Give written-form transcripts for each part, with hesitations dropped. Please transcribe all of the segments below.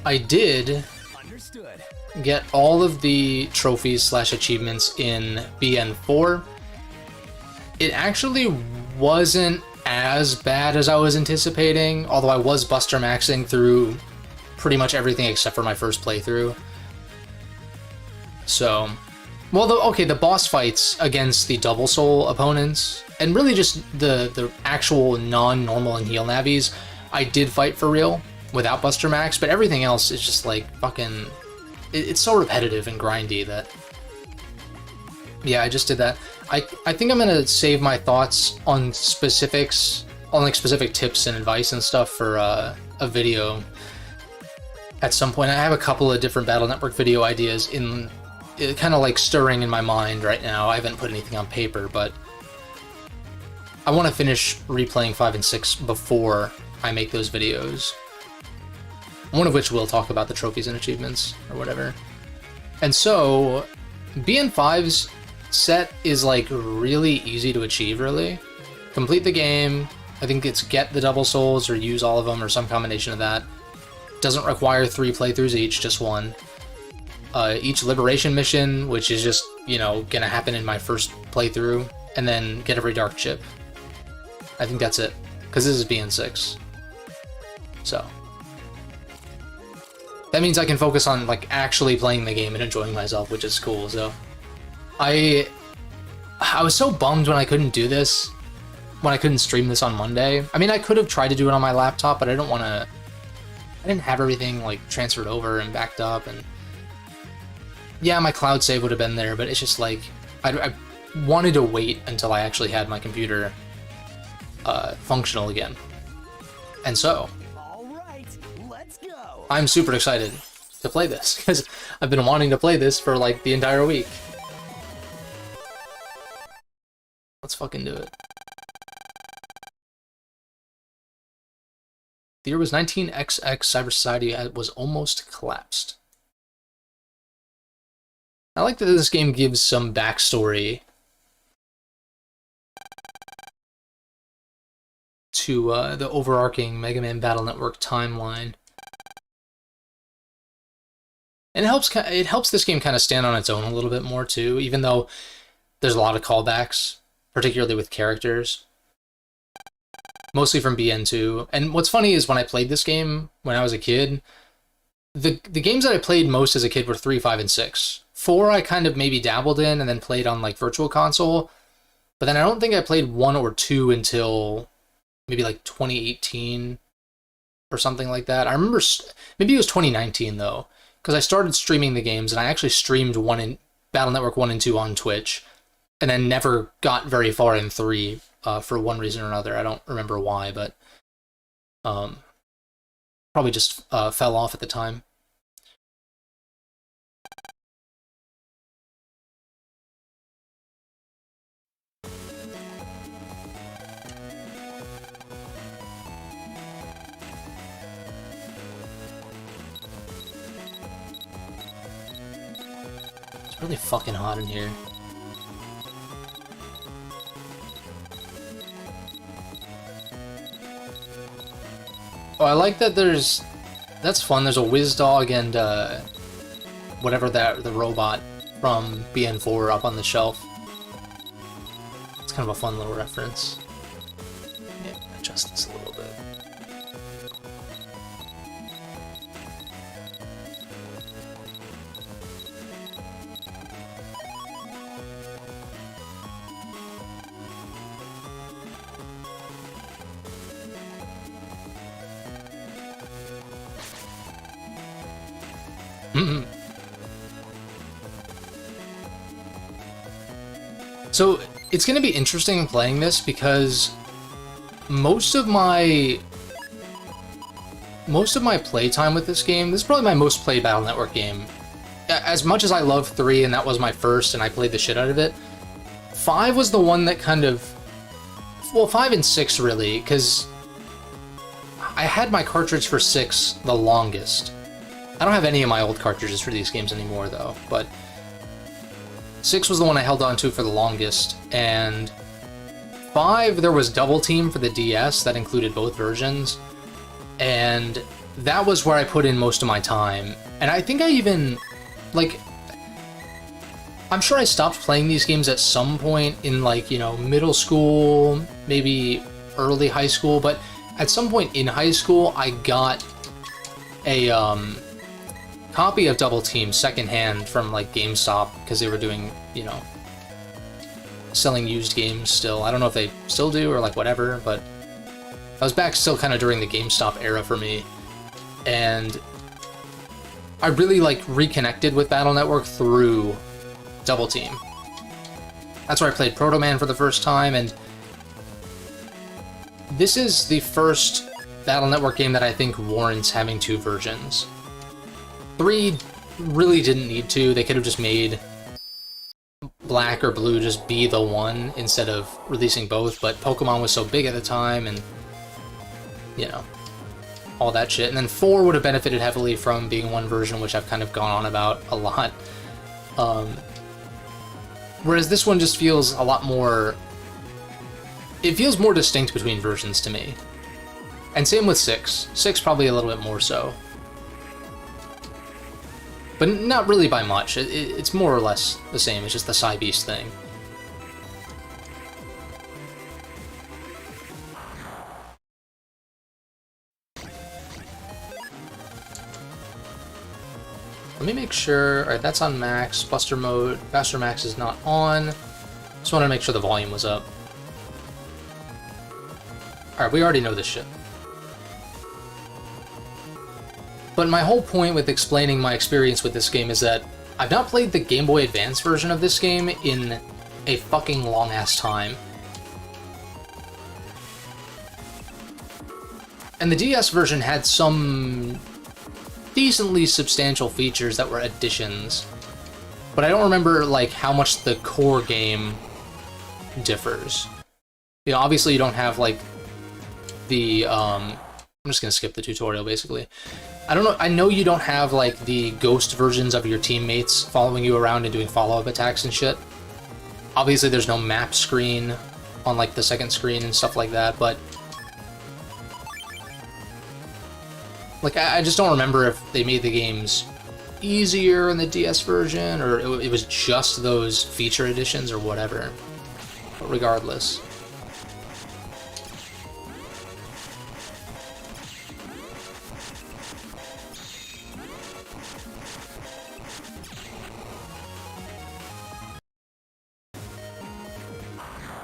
I did get all of the trophies slash achievements in BN4. It actually wasn't as bad as I was anticipating, although I was Buster Maxing through pretty much everything except for my first playthrough. So, well, the boss fights against the Double Soul opponents, and really just the actual non-normal and heal navies, I did fight for real without Buster Max, but everything else is just like fucking... It's so repetitive and grindy that... Yeah, I just did that. I think I'm gonna save my thoughts on specifics, on like specific tips and advice and stuff for a video at some point. I have a couple of different Battle Network video ideas in kind of like stirring in my mind right now. I haven't put anything on paper, but I want to finish replaying 5 and 6 before I make those videos. One of which will talk about the trophies and achievements or whatever. And so BN5's set is like really easy to achieve, really. Complete the game. I think it's get the double souls or use all of them or some combination of that. Doesn't require 3 playthroughs each, just 1. Each liberation mission, which is just, you know, gonna happen in my first playthrough, and then get every dark chip. I think that's it, because this is BN6. So that means I can focus on like actually playing the game and enjoying myself, which is cool. So I was so bummed when I couldn't do this, when I couldn't stream this on Monday. I mean, I could have tried to do it on my laptop, but I didn't have everything like transferred over and backed up, and yeah, my cloud save would have been there, but it's just like I wanted to wait until I actually had my computer functional again. And so I'm super excited to play this, because I've been wanting to play this for like the entire week. Let's fucking do it. The year was 19XX. Cyber Society was almost collapsed. I like that this game gives some backstory to the overarching Mega Man Battle Network timeline. And it helps this game kind of stand on its own a little bit more too, even though there's a lot of callbacks, particularly with characters. Mostly from BN2. And what's funny is when I played this game when I was a kid, the games that I played most as a kid were 3, 5, and 6. 4 I kind of maybe dabbled in and then played on like Virtual Console, but then I don't think I played 1 or 2 until maybe like 2018 or something like that. I remember, maybe it was 2019 though, because I started streaming the games, and I actually streamed Battle Network 1 and 2 on Twitch, and then never got very far in 3 for one reason or another. I don't remember why, but probably just fell off at the time. It's really fucking hot in here. Oh, I like that that's fun. There's a Whiz Dog and whatever the robot from BN4 up on the shelf. It's kind of a fun little reference. Yeah, adjust this a little bit. So it's going to be interesting playing this, because most of my playtime with this game, this is probably my most played Battle Network game. As much as I love 3, and that was my first, and I played the shit out of it, 5 was the one that kind of... Well, 5 and 6 really, because I had my cartridge for 6 the longest. I don't have any of my old cartridges for these games anymore, though, but 6 was the one I held on to for the longest, and 5, there was Double Team for the DS that included both versions, and that was where I put in most of my time. And I think I even, like, I'm sure I stopped playing these games at some point in, like, you know, middle school, maybe early high school, but at some point in high school, I got a copy of Double Team secondhand from, like, GameStop, because they were doing, you know, selling used games still. I don't know if they still do or, like, whatever, but I was back still kind of during the GameStop era for me, and I really, like, reconnected with Battle Network through Double Team. That's where I played Proto Man for the first time, and this is the first Battle Network game that I think warrants having 2 versions. 3 really didn't need to. They could have just made Black or Blue just be the one instead of releasing both, but Pokemon was so big at the time, and, you know, all that shit. And then 4 would have benefited heavily from being one version, which I've kind of gone on about a lot. Whereas this one just feels a lot more... It feels more distinct between versions to me. And same with 6. 6 probably a little bit more so. But not really by much. It's more or less the same. It's just the Psybeast thing. Let me make sure... Alright, that's on max. Buster mode. Buster max is not on. Just wanted to make sure the volume was up. Alright, we already know this shit. But my whole point with explaining my experience with this game is that I've not played the Game Boy Advance version of this game in a fucking long-ass time. And the DS version had some decently substantial features that were additions, but I don't remember, like, how much the core game differs. You know, obviously you don't have, like, the, I'm just gonna skip the tutorial, basically. I don't know, I know you don't have, like, the ghost versions of your teammates following you around and doing follow-up attacks and shit. Obviously there's no map screen on, like, the second screen and stuff like that, but like, I just don't remember if they made the games easier in the DS version, or it was just those feature additions or whatever. But regardless.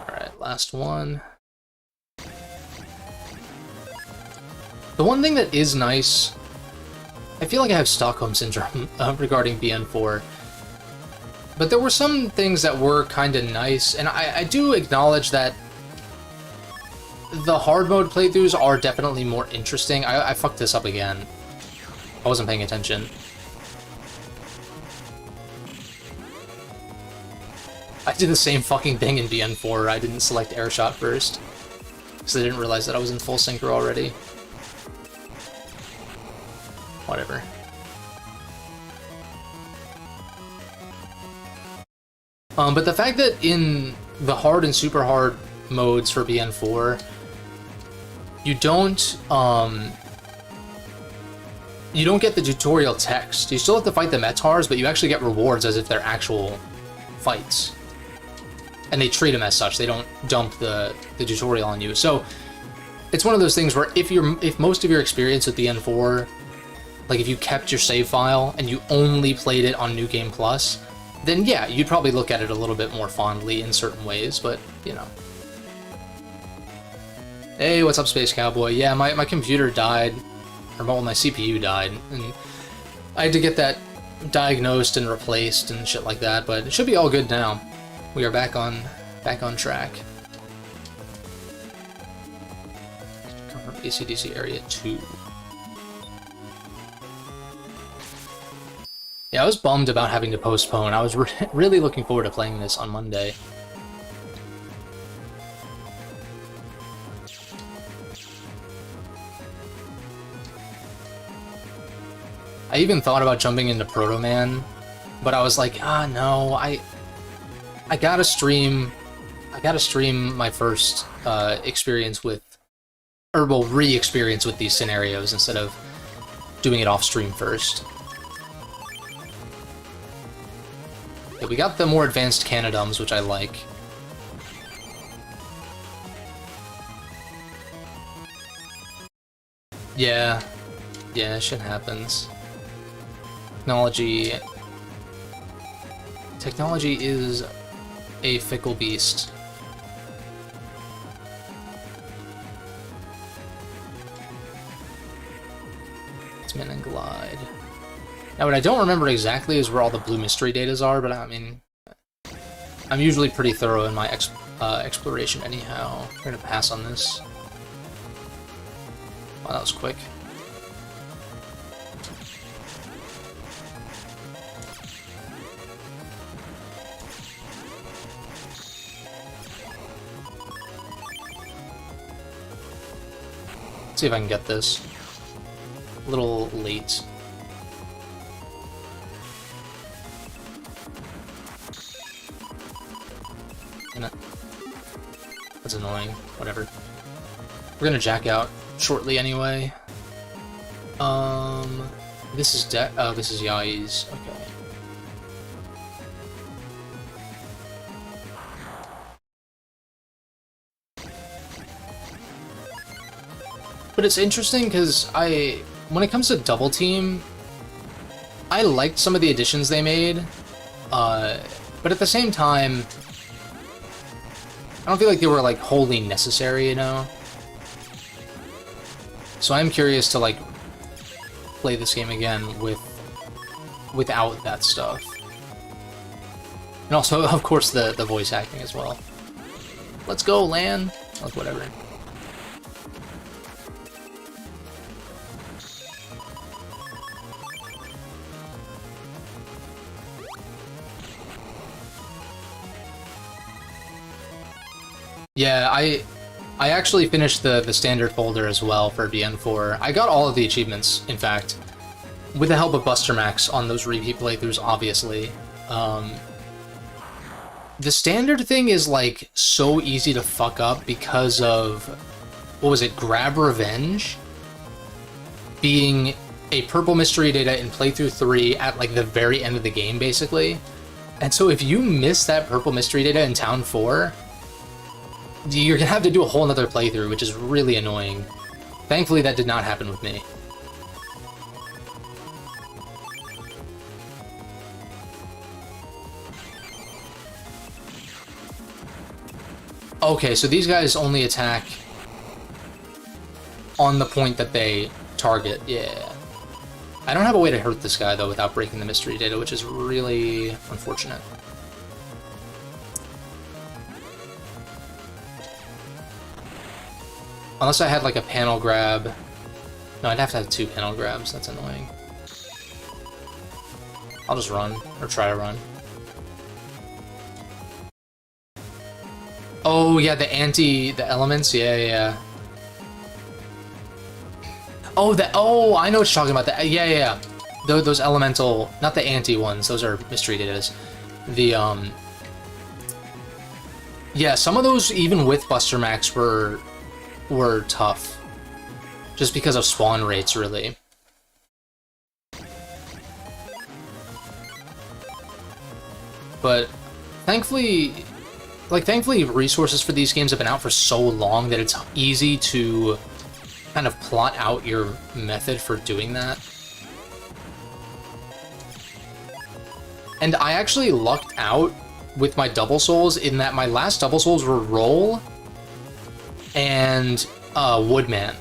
Alright, last one. The one thing that is nice, I feel like I have Stockholm Syndrome regarding BN4, but there were some things that were kind of nice, and I do acknowledge that the hard mode playthroughs are definitely more interesting. I fucked this up again. I wasn't paying attention. I did the same fucking thing in BN4. I didn't select Airshot first, because I didn't realize that I was in full synchro already. Whatever. But the fact that in the hard and super hard modes for BN4, you don't get the tutorial text. You still have to fight the Metars, but you actually get rewards as if they're actual fights. And they treat them as such. They don't dump the tutorial on you. So it's one of those things where if most of your experience with BN4, like if you kept your save file and you only played it on New Game Plus, then yeah, you'd probably look at it a little bit more fondly in certain ways, but, you know. Hey, what's up, Space Cowboy? Yeah, my computer died, or well, my CPU died, and I had to get that diagnosed and replaced and shit like that, but it should be all good now. We are back on track. Come from AC/DC Area 2. Yeah, I was bummed about having to postpone. I was really looking forward to playing this on Monday. I even thought about jumping into Proto Man, but I was like, no, I gotta stream my first experience with, or well, re-experience with these scenarios instead of doing it off stream first. Yeah, we got the more advanced Canadums, which I like. Yeah. Yeah, shit happens. Technology is a fickle beast. Spin and glide. Now, what I don't remember exactly is where all the blue mystery datas are, but I mean, I'm usually pretty thorough in my exploration anyhow. I'm gonna pass on this. Wow, that was quick. Let's see if I can get this. A little late. Damn it. That's annoying. Whatever. We're gonna jack out shortly anyway. This is oh, this is Yai's. Okay. But it's interesting because when it comes to Double Team, I liked some of the additions they made, but at the same time, I don't feel like they were like wholly necessary, you know? So I'm curious to like play this game again without that stuff. And also, of course, the voice acting as well. Let's go, Lan! Like, whatever. Yeah, I actually finished the standard folder as well for BN4. I got all of the achievements, in fact, with the help of Buster Max on those repeat playthroughs, obviously. The standard thing is, like, so easy to fuck up because of, what was it, Grab Revenge? Being a purple mystery data in playthrough 3 at, like, the very end of the game, basically. And so if you miss that purple mystery data in Town 4, you're gonna have to do a whole nother playthrough, which is really annoying. Thankfully, that did not happen with me. Okay, so these guys only attack on the point that they target, yeah. I don't have a way to hurt this guy, though, without breaking the mystery data, which is really unfortunate. Unless I had, like, a panel grab. No, I'd have to have 2 panel grabs. That's annoying. I'll just run, or try to run. Oh, yeah, the elements? Yeah. Oh, I know what you're talking about. Yeah. Those elemental, not the anti ones, those are mystery datas. Yeah, some of those, even with Buster Max, were tough. Just because of spawn rates, really. But thankfully resources for these games have been out for so long that it's easy to kind of plot out your method for doing that. And I actually lucked out with my double souls in that my last double souls were Roll and Woodman.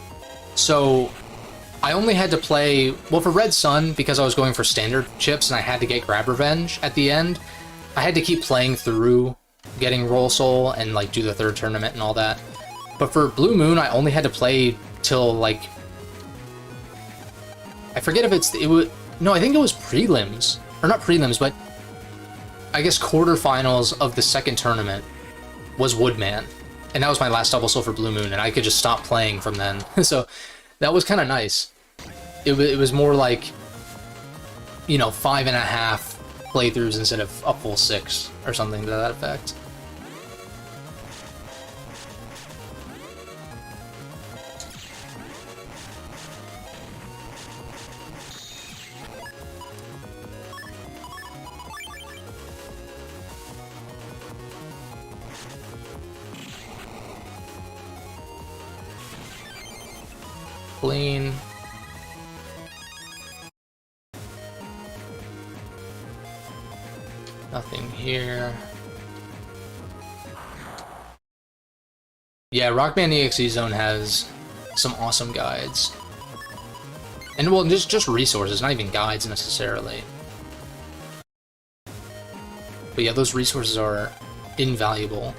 So I only had to play, well, for Red Sun, because I was going for standard chips and I had to get Grab Revenge at the end, I had to keep playing through getting Roll Soul and like do the 3rd tournament and all that. But for Blue Moon, I only had to play till like, I forget if no, I think it was prelims, or not prelims, but I guess quarterfinals of the 2nd tournament was Woodman. And that was my last double soul for Blue Moon, and I could just stop playing from then. So that was kind of nice. It was more like, 5.5 playthroughs instead of a full 6, or something to that effect. clean. Nothing here. Yeah, Rock Band EXE Zone has some awesome guides. And well, just resources, not even guides necessarily. But yeah, those resources are invaluable.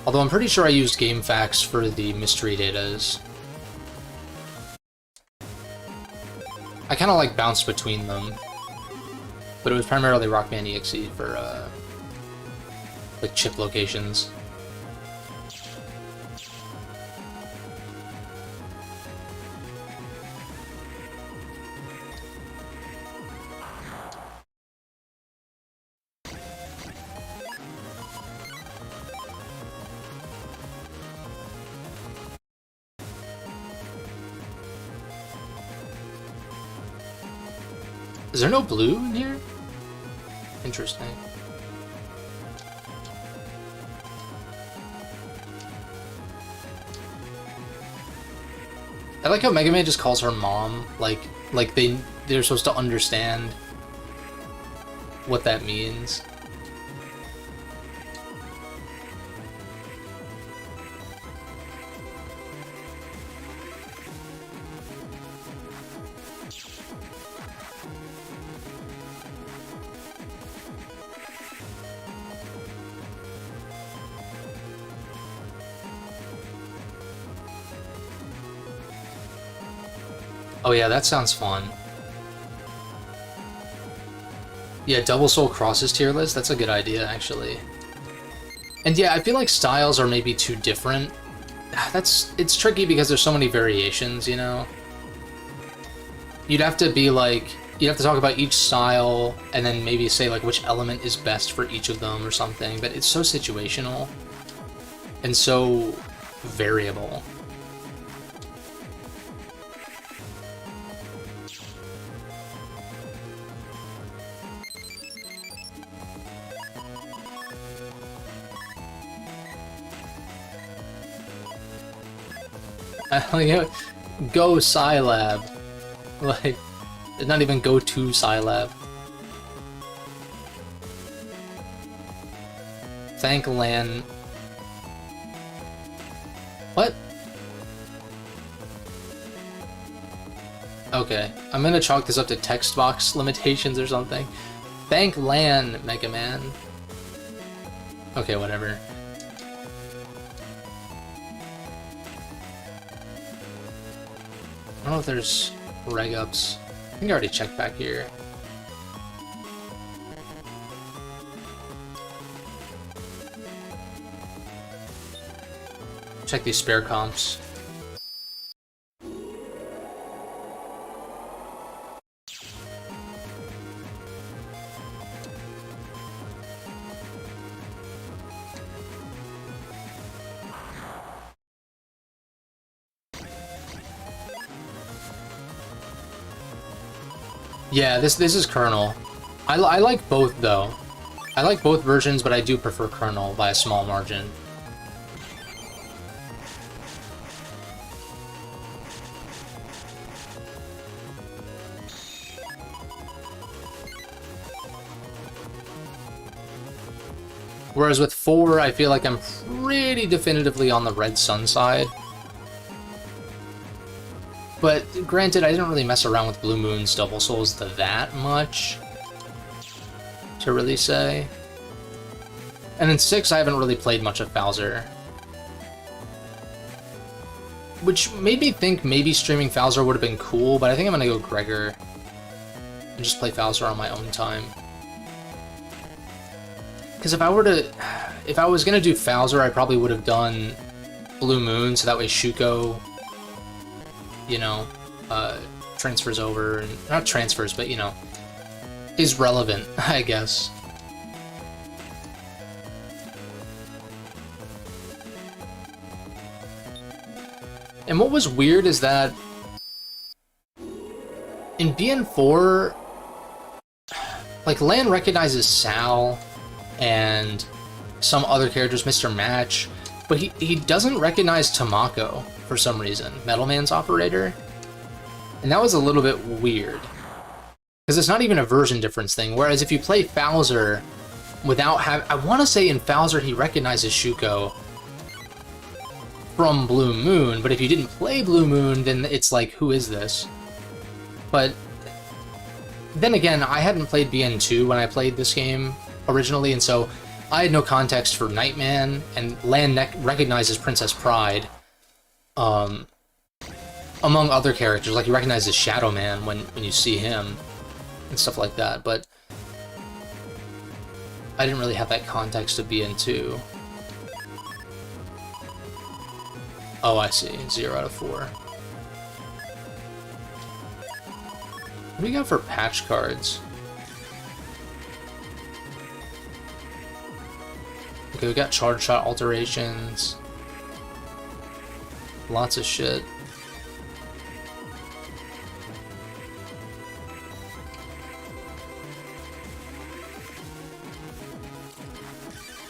Although I'm pretty sure I used GameFAQs for the mystery datas. I kind of like bounced between them. But it was primarily Rock Band EXE for, like, chip locations. Is there no blue in here? Interesting. I like how Mega Man just calls her mom, like they're supposed to understand what that means. Oh yeah, that sounds fun. Yeah, Double Soul Crosses tier list, that's a good idea, actually. And yeah, I feel like styles are maybe too different. It's tricky because there's so many variations, you know? You'd have to be like, you'd have to talk about each style, and then maybe say like which element is best for each of them or something, but it's so situational, and so variable. Like, go Scilab. Like, not even go to Scilab. Thank Lan. What? Okay, I'm gonna chalk this up to text box limitations or something. Thank Lan, Mega Man. Okay, whatever. I don't know if there's reg ups. I think I already checked back here. Check these spare comps. Yeah, this is Kernel. I like both though. I like both versions, but I do prefer Kernel by a small margin. Whereas with 4, I feel like I'm pretty definitively on the Red Sun side. But granted, I didn't really mess around with Blue Moon's Double Souls that much to really say. And in 6, I haven't really played much of Bowser. Which made me think maybe streaming Bowser would have been cool, but I think I'm gonna go Gregor and just play Bowser on my own time. Because if I was gonna do Bowser, I probably would have done Blue Moon, so that way Shuko, you know, transfers over, and not transfers, but you know, is relevant, I guess. And what was weird is that in BN4, like, Lan recognizes Sal and some other characters, Mr. Match, but he doesn't recognize Tamako for some reason, Metal Man's operator. And that was a little bit weird, because it's not even a version difference thing, whereas if you play Bowser without having... I want to say in Bowser he recognizes Shuko from Blue Moon, but if you didn't play Blue Moon, then it's like, who is this? But then again, I hadn't played BN2 when I played this game originally, and so I had no context for Nightman, and Lan recognizes Princess Pride, among other characters. Like, you recognize Shadow Man when you see him, and stuff like that, but I didn't really have that context of BN2. Oh, I see. 0 out of 4. What do you got for patch cards? Okay, we got charge shot alterations. Lots of shit.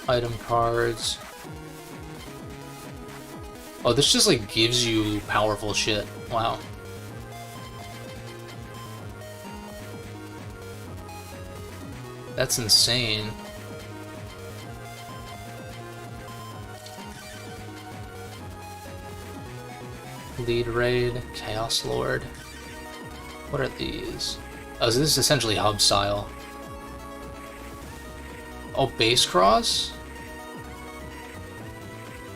Item cards. Oh, this just like gives you powerful shit. Wow. That's insane. Lead Raid, Chaos Lord. What are these? Oh, so this is essentially hub style. Oh, Base Cross?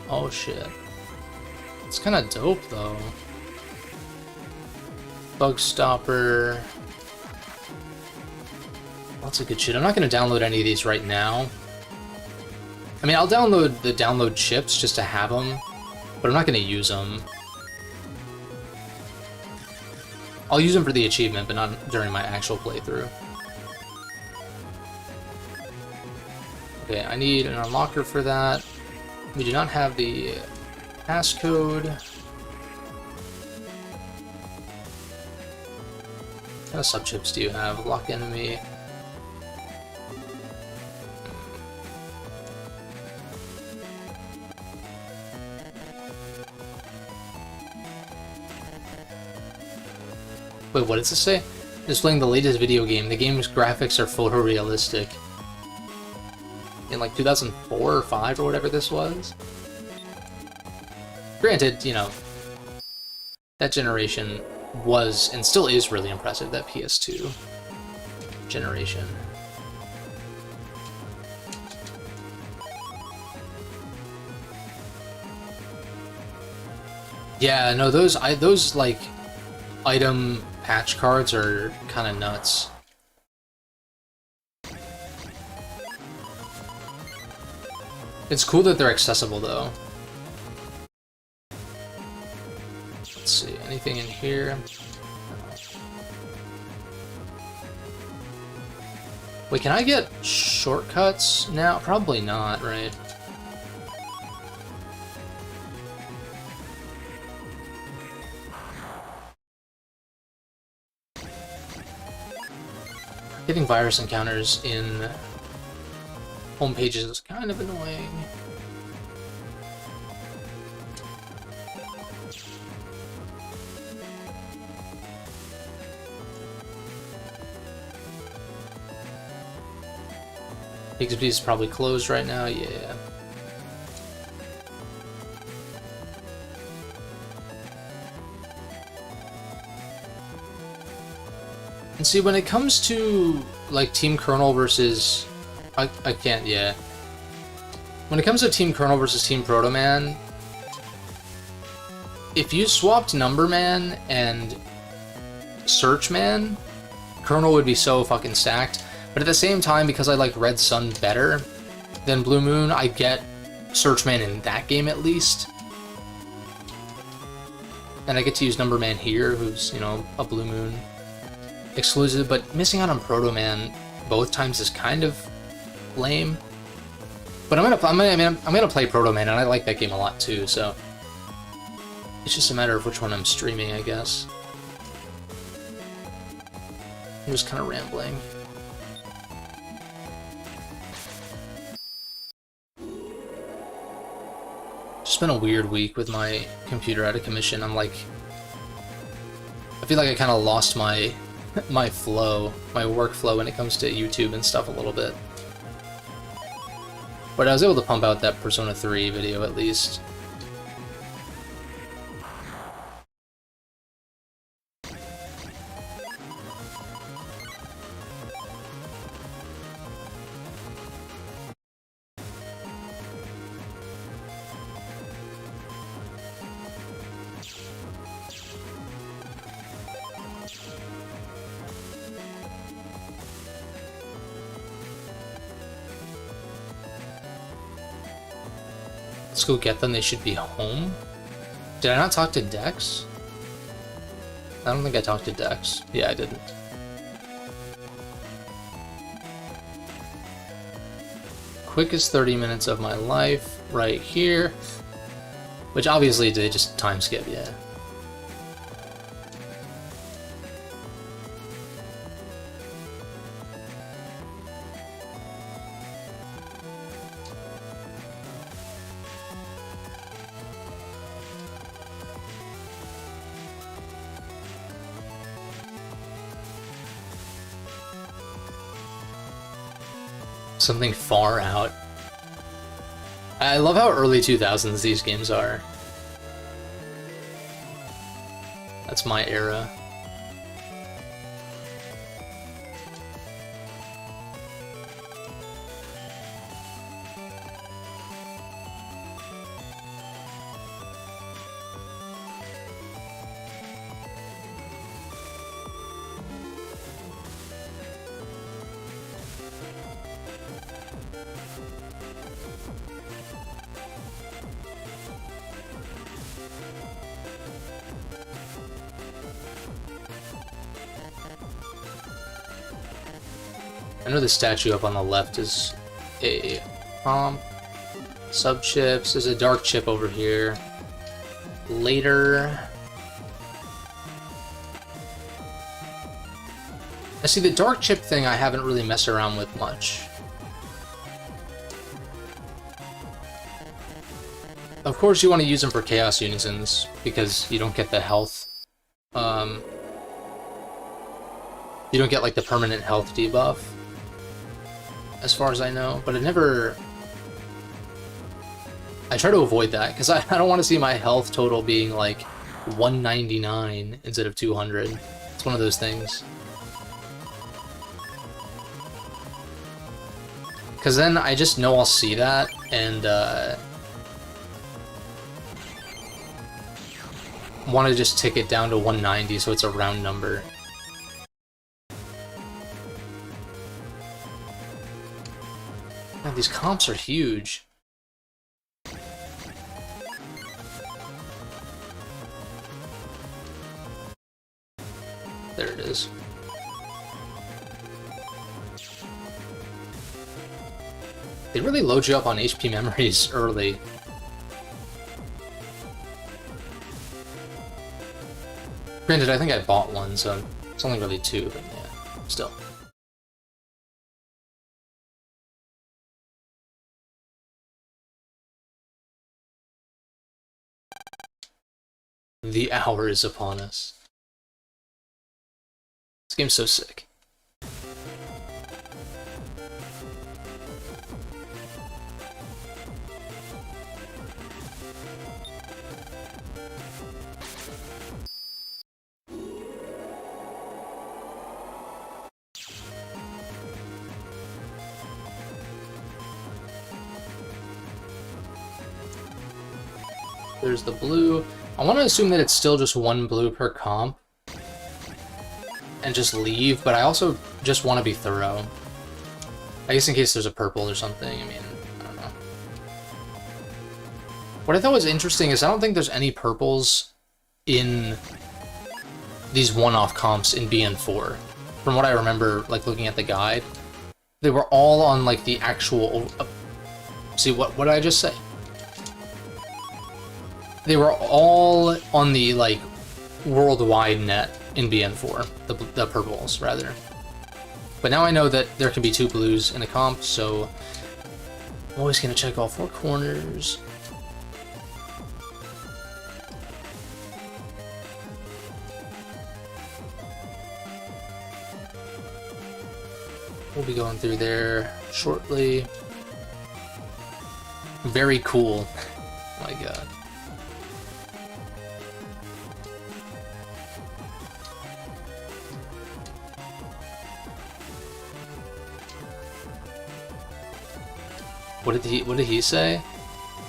Oh shit. It's kind of dope though. Bug Stopper. Lots of good shit. I'm not going to download any of these right now. I mean, I'll download the download chips just to have them, but I'm not going to use them. I'll use them for the achievement, but not during my actual playthrough. Okay, I need an unlocker for that. We do not have the passcode. What kind of sub-chips do you have? Lock enemy. Wait, what does this say? Displaying the latest video game. The game's graphics are photorealistic. In like 2004 or 5 or whatever this was. Granted, you know, that generation was and still is really impressive, that PS2 generation. Yeah, no, those like item patch cards are kind of nuts. It's cool that they're accessible though. Let's see, anything in here? Wait, can I get shortcuts now? Probably not, right? Getting virus encounters in home pages is kind of annoying. XP is probably closed right now, yeah. And see, when it comes to like Team Colonel versus I can't, yeah. When it comes to Team Colonel versus Team Proto Man, if you swapped Number Man and Search Man, Colonel would be so fucking stacked. But at the same time, because I like Red Sun better than Blue Moon, I get Search Man in that game at least. And I get to use Number Man here, who's, you know, a Blue Moon exclusive, but missing out on Proto Man both times is kind of lame. But I'm gonna play Proto Man, and I like that game a lot too. So It's just a matter of which one I'm streaming, I guess. I'm just kind of rambling. It's been a weird week with my computer out of commission. I'm like, I feel like I kind of lost my flow, my workflow when it comes to YouTube and stuff a little bit. But I was able to pump out that Persona 3 video at least. Let's go get them, they should be home. Did I not talk to Dex? I don't think I talked to Dex. Yeah, I didn't. Quickest 30 minutes of my life, right here. Which obviously they just time skip, yeah. Something far out. I love how early 2000s these games are. That's my era. I know the statue up on the left is a sub-chips. There's a dark chip over here. Later. I see the dark chip thing I haven't really messed around with much. Of course you want to use them for Chaos Unisons, because you don't get the health. You don't get like the permanent health debuff. As far as I know, but I try to avoid that, because I don't want to see my health total being like 199 instead of 200. It's one of those things. Because then I just know I'll see that, and want to just tick it down to 190 so it's a round number. Man, these comps are huge. There it is. They really load you up on HP memories early. Granted, I think I bought one, so it's only really 2, but yeah, still. The hour is upon us. This game's so sick. There's the blue. I want to assume that it's still just 1 blue per comp and just leave, but I also just want to be thorough. I guess in case there's a purple or something, I mean, I don't know. What I thought was interesting is I don't think there's any purples in these one-off comps in BN4. From what I remember, like, looking at the guide, they were all on, like, the actual... see, what did I just say? they were all on the like worldwide net in BN4, the purples rather. But now I know that there can be 2 blues in a comp, so I'm always gonna check all 4 corners. We'll be going through there shortly. Very cool. My god. What did he say?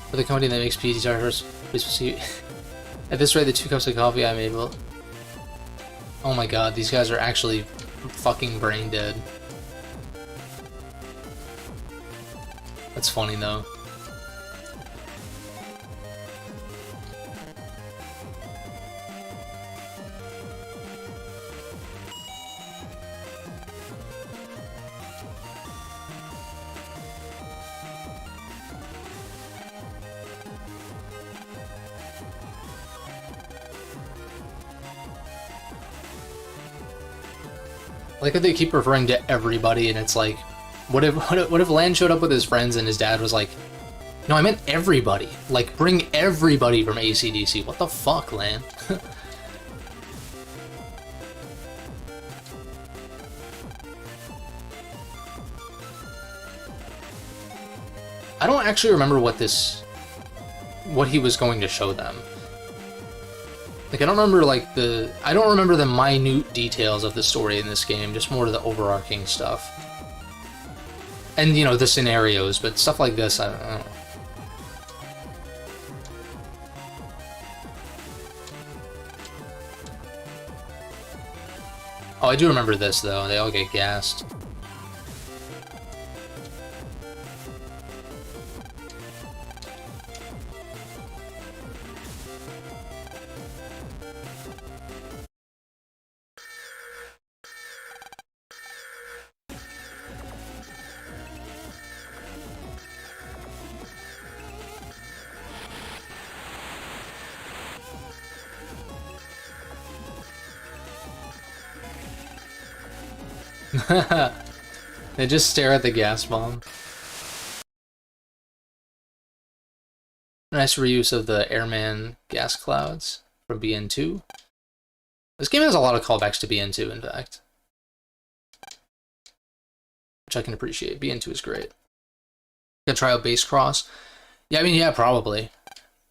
For the company that makes PT tires, at this rate, the 2 cups of coffee I'm able. Oh my god, these guys are actually fucking brain dead. That's funny though. I like how they keep referring to everybody, and it's like, what if Lan showed up with his friends and his dad was like, no, I meant everybody. Like, bring everybody from AC/DC. What the fuck, Lan? I don't actually remember what he was going to show them. Like, I don't remember, like, I don't remember the minute details of the story in this game, just more of the overarching stuff. And, you know, the scenarios, but stuff like this, I don't know. Oh, I do remember this, though. They all get gassed. They just stare at the gas bomb. Nice reuse of the airman gas clouds from BN2. This game has a lot of callbacks to BN2, in fact. Which I can appreciate. BN2 is great. Gonna try out base cross. Yeah, I mean, yeah, probably.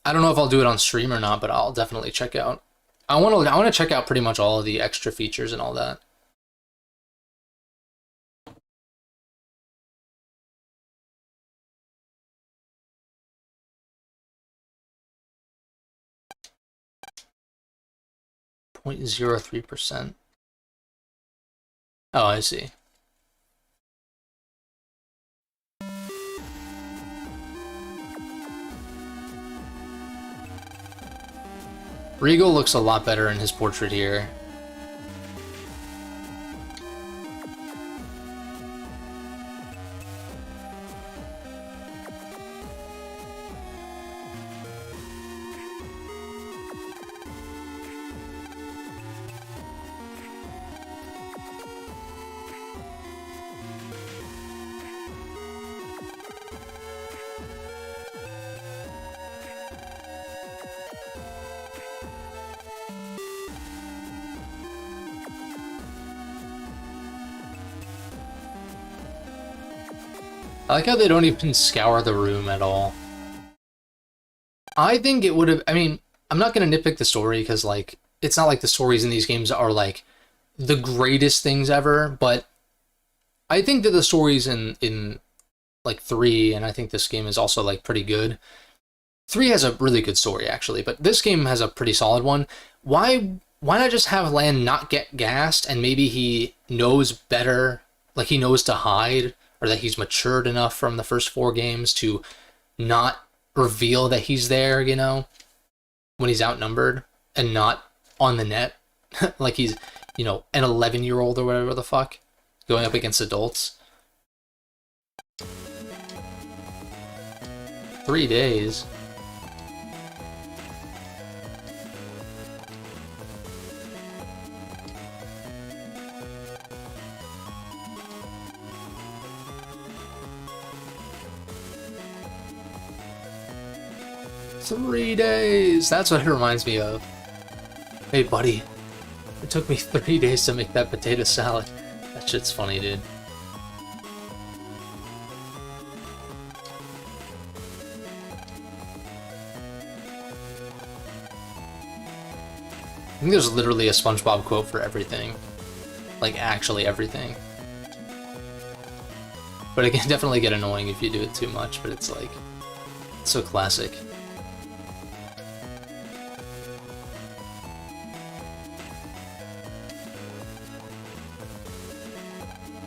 I don't know if I'll do it on stream or not, but I'll definitely check out. I want to check out pretty much all of the extra features and all that. .03%. Oh, I see. Regal looks a lot better in his portrait here. I like how they don't even scour the room at all. I think it would have, I mean, I'm not going to nitpick the story because, like, it's not like the stories in these games are, like, the greatest things ever, but I think that the stories in like, 3, and I think this game is also, like, pretty good. 3 has a really good story, actually, but this game has a pretty solid one. Why not just have Lan not get gassed, and maybe he knows better, like, he knows to hide, or that he's matured enough from the first 4 games to not reveal that he's there, you know, when he's outnumbered and not on the net, like he's, you know, an 11-year-old or whatever the fuck, going up against adults. 3 days. 3 days! That's what it reminds me of. Hey, buddy. It took me 3 days to make that potato salad. That shit's funny, dude. I think there's literally a SpongeBob quote for everything. Like, actually everything. But it can definitely get annoying if you do it too much, but it's like, it's so classic.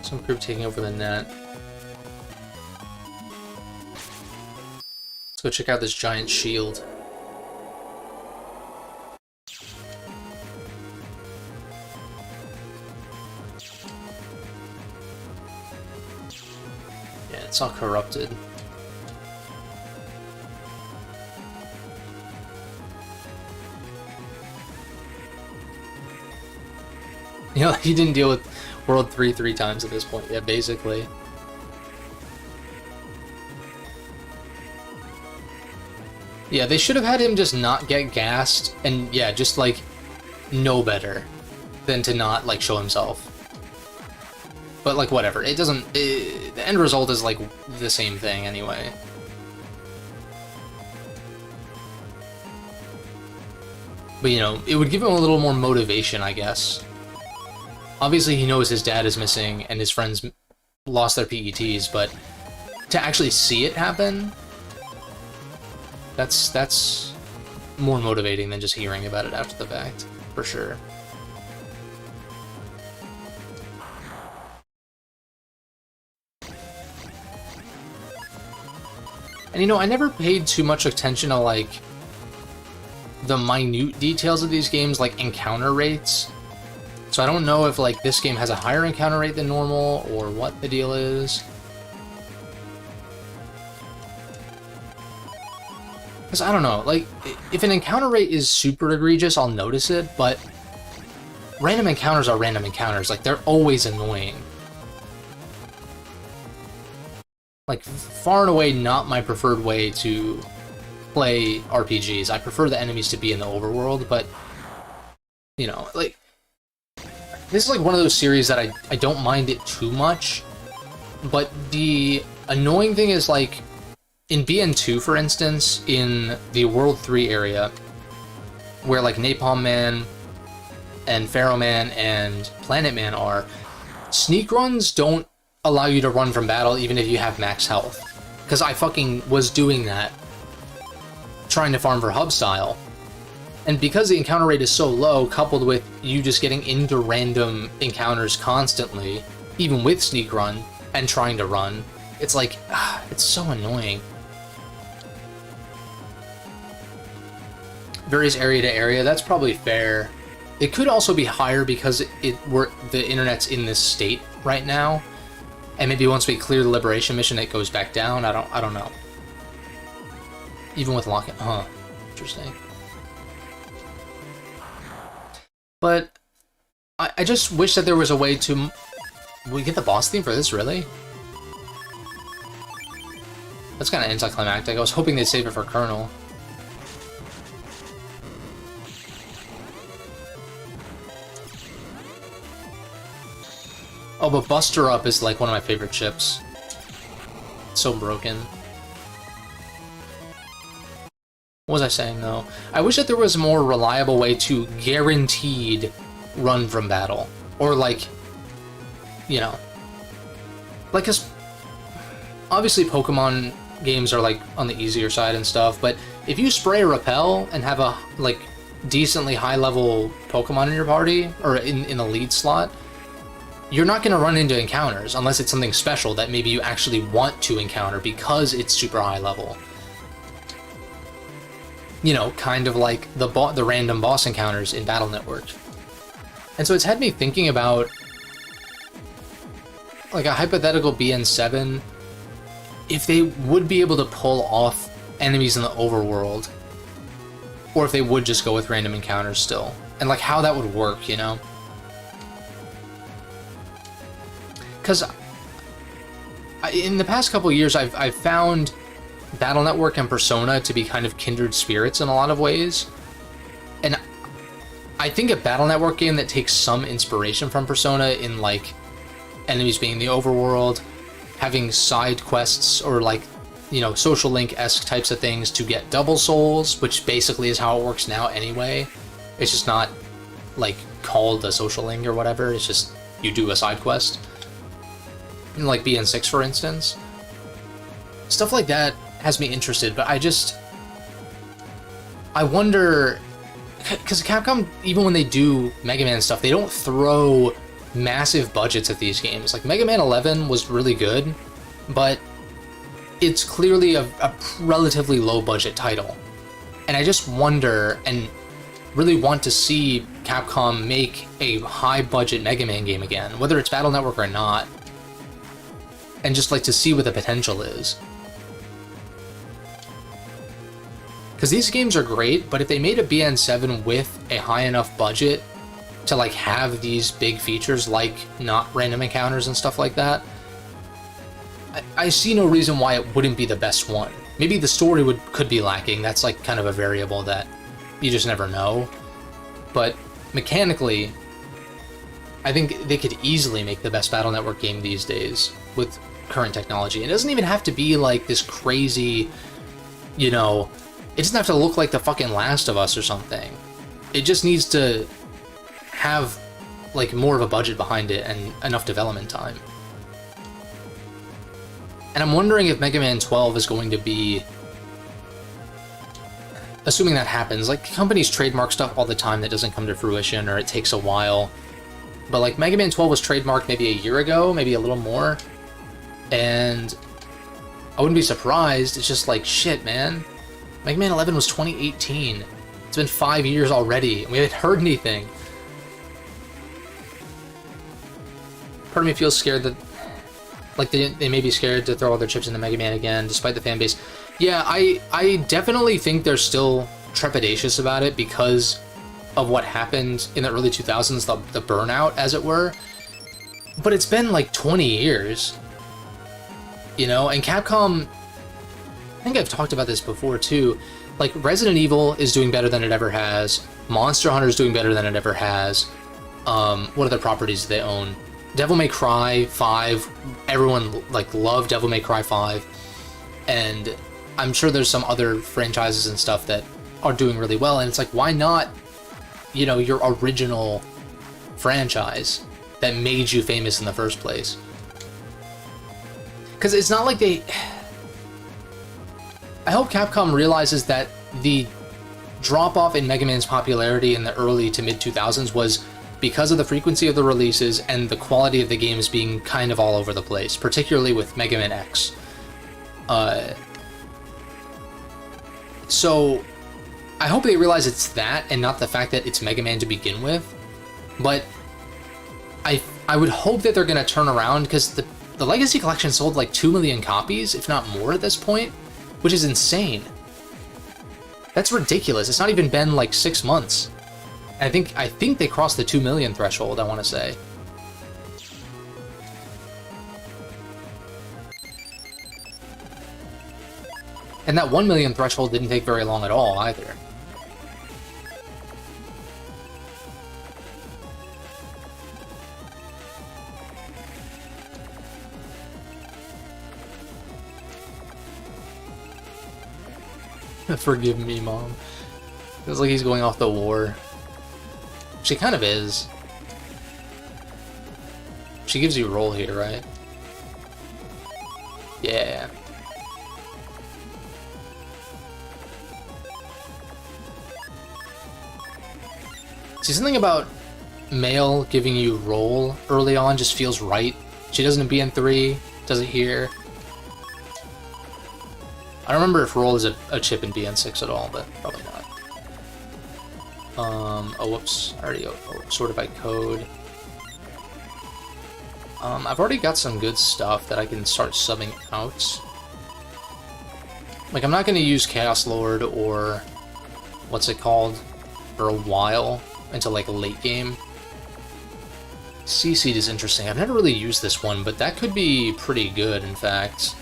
Some group taking over the net. Let's go check out this giant shield. It's all corrupted. You know, he didn't deal with World 3 3 times at this point, yeah, basically. Yeah, they should have had him just not get gassed, and yeah, just like, know better than to not, like, show himself. But, like, whatever. It doesn't... the end result is, like, the same thing anyway. But, you know, it would give him a little more motivation, I guess. Obviously, he knows his dad is missing and his friends lost their PETs, but to actually see it happen, that's more motivating than just hearing about it after the fact, for sure. And you know, I never paid too much attention to, like, the minute details of these games, like encounter rates. So I don't know if, like, this game has a higher encounter rate than normal, or what the deal is. Because I don't know, like, if an encounter rate is super egregious, I'll notice it, but random encounters are random encounters. Like, they're always annoying. Like, far and away not my preferred way to play RPGs. I prefer the enemies to be in the overworld, but, you know, like, this is like one of those series that I don't mind it too much, but the annoying thing is, like, in BN2, for instance, in the World 3 area, where, like, Napalm Man and Pharaoh Man and Planet Man are, sneak runs don't allow you to run from battle even if you have max health. Because I fucking was doing that, trying to farm for hub style. And because the encounter rate is so low, coupled with you just getting into random encounters constantly, even with sneak run, and trying to run, it's like, it's so annoying. Varies area to area, that's probably fair. It could also be higher because the internet's in this state right now. And maybe once we clear the Liberation mission, it goes back down. I don't know. Even with lock-in, interesting. But I just wish that there was a way to. We get the boss theme for this, really? That's kind of anticlimactic. I was hoping they'd save it for Colonel. Oh, but Buster Up is like one of my favorite ships. It's so broken. What was I saying, though? I wish that there was a more reliable way to guaranteed run from battle. Or, like, you know. Like, cause obviously Pokemon games are, like, on the easier side and stuff, but if you spray a Repel and have a, like, decently high-level Pokemon in your party, or in the lead slot, you're not going to run into encounters unless it's something special that maybe you actually want to encounter because it's super high level. You know, kind of like the random boss encounters in Battle Network. And so it's had me thinking about, like, a hypothetical BN7, if they would be able to pull off enemies in the overworld, or if they would just go with random encounters still, and, like, how that would work, you know? Because in the past couple of years, I've found Battle Network and Persona to be kind of kindred spirits in a lot of ways. And I think a Battle Network game that takes some inspiration from Persona in, like, enemies being the overworld, having side quests or, like, you know, Social Link-esque types of things to get double souls, which basically is how it works now anyway. It's just not, like, called a Social Link or whatever. It's just you do a side quest. In, like, BN6, for instance. Stuff like that has me interested, but I wonder, because Capcom, even when they do Mega Man stuff, they don't throw massive budgets at these games. Like, Mega Man 11 was really good, but it's clearly a relatively low-budget title. And I just wonder, and really want to see Capcom make a high-budget Mega Man game again, whether it's Battle Network or not, and just like to see what the potential is. Because these games are great, but if they made a BN7 with a high enough budget to, like, have these big features like not random encounters and stuff like that, I see no reason why it wouldn't be the best one. Maybe the story could be lacking. That's, like, kind of a variable that you just never know. But mechanically, I think they could easily make the best Battle Network game these days with current technology. It doesn't even have to be, like, this crazy, you know, it doesn't have to look like the fucking Last of Us or something. It just needs to have, like, more of a budget behind it and enough development time. And I'm wondering if Mega Man 12 is going to be, assuming that happens, like, companies trademark stuff all the time that doesn't come to fruition, or it takes a while. But, like, Mega Man 12 was trademarked maybe a year ago, maybe a little more. And I wouldn't be surprised. It's just like, shit, man. Mega Man 11 was 2018. It's been 5 years already, and we haven't heard anything. Part of me feels scared that, like, they may be scared to throw all their chips into Mega Man again, despite the fan base. Yeah, I definitely think they're still trepidatious about it because of what happened in the early 2000s, the burnout, as it were. But it's been, like, 20 years. You know, and Capcom, I think I've talked about this before too, like, Resident Evil is doing better than it ever has, Monster Hunter is doing better than it ever has, what other properties do they own? Devil May Cry 5, everyone, like, loved Devil May Cry 5, and I'm sure there's some other franchises and stuff that are doing really well, and it's like, why not, you know, your original franchise that made you famous in the first place? Because it's not like they... I hope Capcom realizes that the drop-off in Mega Man's popularity in the early to mid-2000s was because of the frequency of the releases and the quality of the games being kind of all over the place, particularly with Mega Man X. So, I hope they realize it's that and not the fact that it's Mega Man to begin with. But I would hope that they're going to turn around, because the Legacy Collection sold like 2 million copies, if not more at this point, which is insane. That's ridiculous. It's not even been like 6 months. I think they crossed the 2 million threshold, I want to say. And that 1 million threshold didn't take very long at all, either. Forgive me, Mom. Feels like he's going off the war. She kind of is. She gives you a roll here, right? Yeah. See, something about Male giving you roll early on just feels right. She does it in BN3, does it here. I don't remember if roll is a chip in BN6 at all, but probably not. Oh, whoops. I already sorted by code. I've already got some good stuff that I can start subbing out. Like, I'm not going to use Chaos Lord or what's it called for a while until, like, late game. C-Seed is interesting. I've never really used this one, but that could be pretty good, in fact.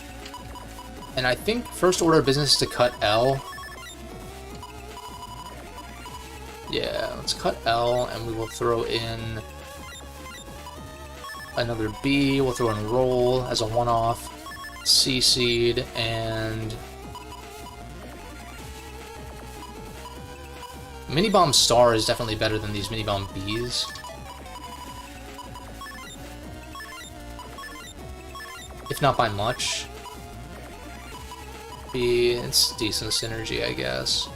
And I think first order of business is to cut L. Yeah, let's cut L, and we will throw in another B. We'll throw in roll as a one-off. C seed, and Mini Bomb Star is definitely better than these Mini Bomb Bs. If not by much. B, it's decent synergy, I guess.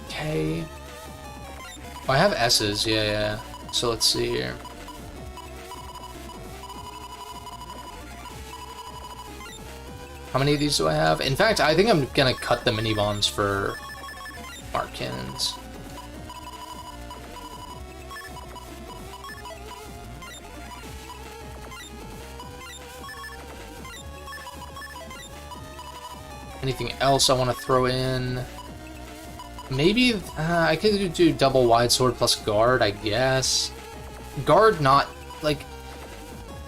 K. Oh, I have S's, yeah. So let's see here. How many of these do I have? In fact, I think I'm gonna cut the mini bombs for arc cannons. Anything else I want to throw in? Maybe I could do double wide sword plus guard, I guess. Guard, not like.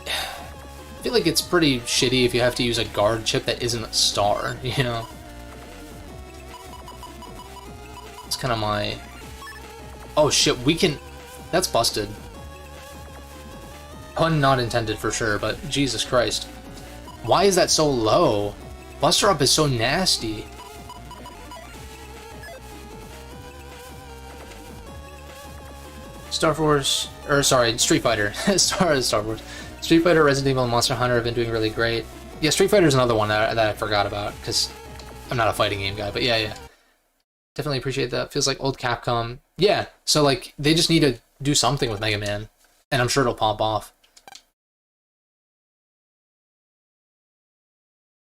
I feel like it's pretty shitty if you have to use a guard chip that isn't a star, you know? It's kind of my... Oh shit, we can... That's busted. Pun not intended for sure, but Jesus Christ. Why is that so low? Buster Up is so nasty. Star Force... Or sorry, Street Fighter. Star Wars. Street Fighter, Resident Evil, and Monster Hunter have been doing really great. Yeah, Street Fighter is another one that I forgot about, because I'm not a fighting game guy, but yeah. Definitely appreciate that. Feels like old Capcom. Yeah, so like, they just need to do something with Mega Man, and I'm sure it'll pop off.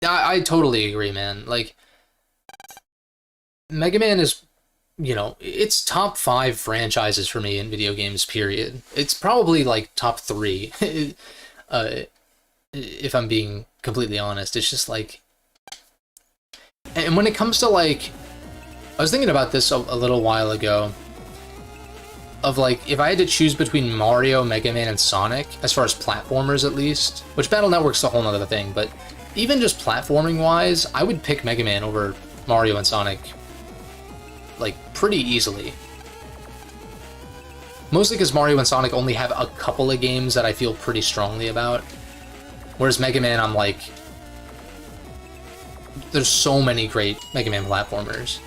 I totally agree, man. Like, Mega Man is, you know, it's top 5 franchises for me in video games, period. It's probably like top 3. If I'm being completely honest. It's just like... And when it comes to like... I was thinking about this a little while ago. Of like, if I had to choose between Mario, Mega Man, and Sonic, as far as platformers at least, which Battle Network's a whole nother thing, but even just platforming-wise, I would pick Mega Man over Mario and Sonic, like, pretty easily. Mostly because Mario and Sonic only have a couple of games that I feel pretty strongly about. Whereas Mega Man, I'm like... There's so many great Mega Man platformers.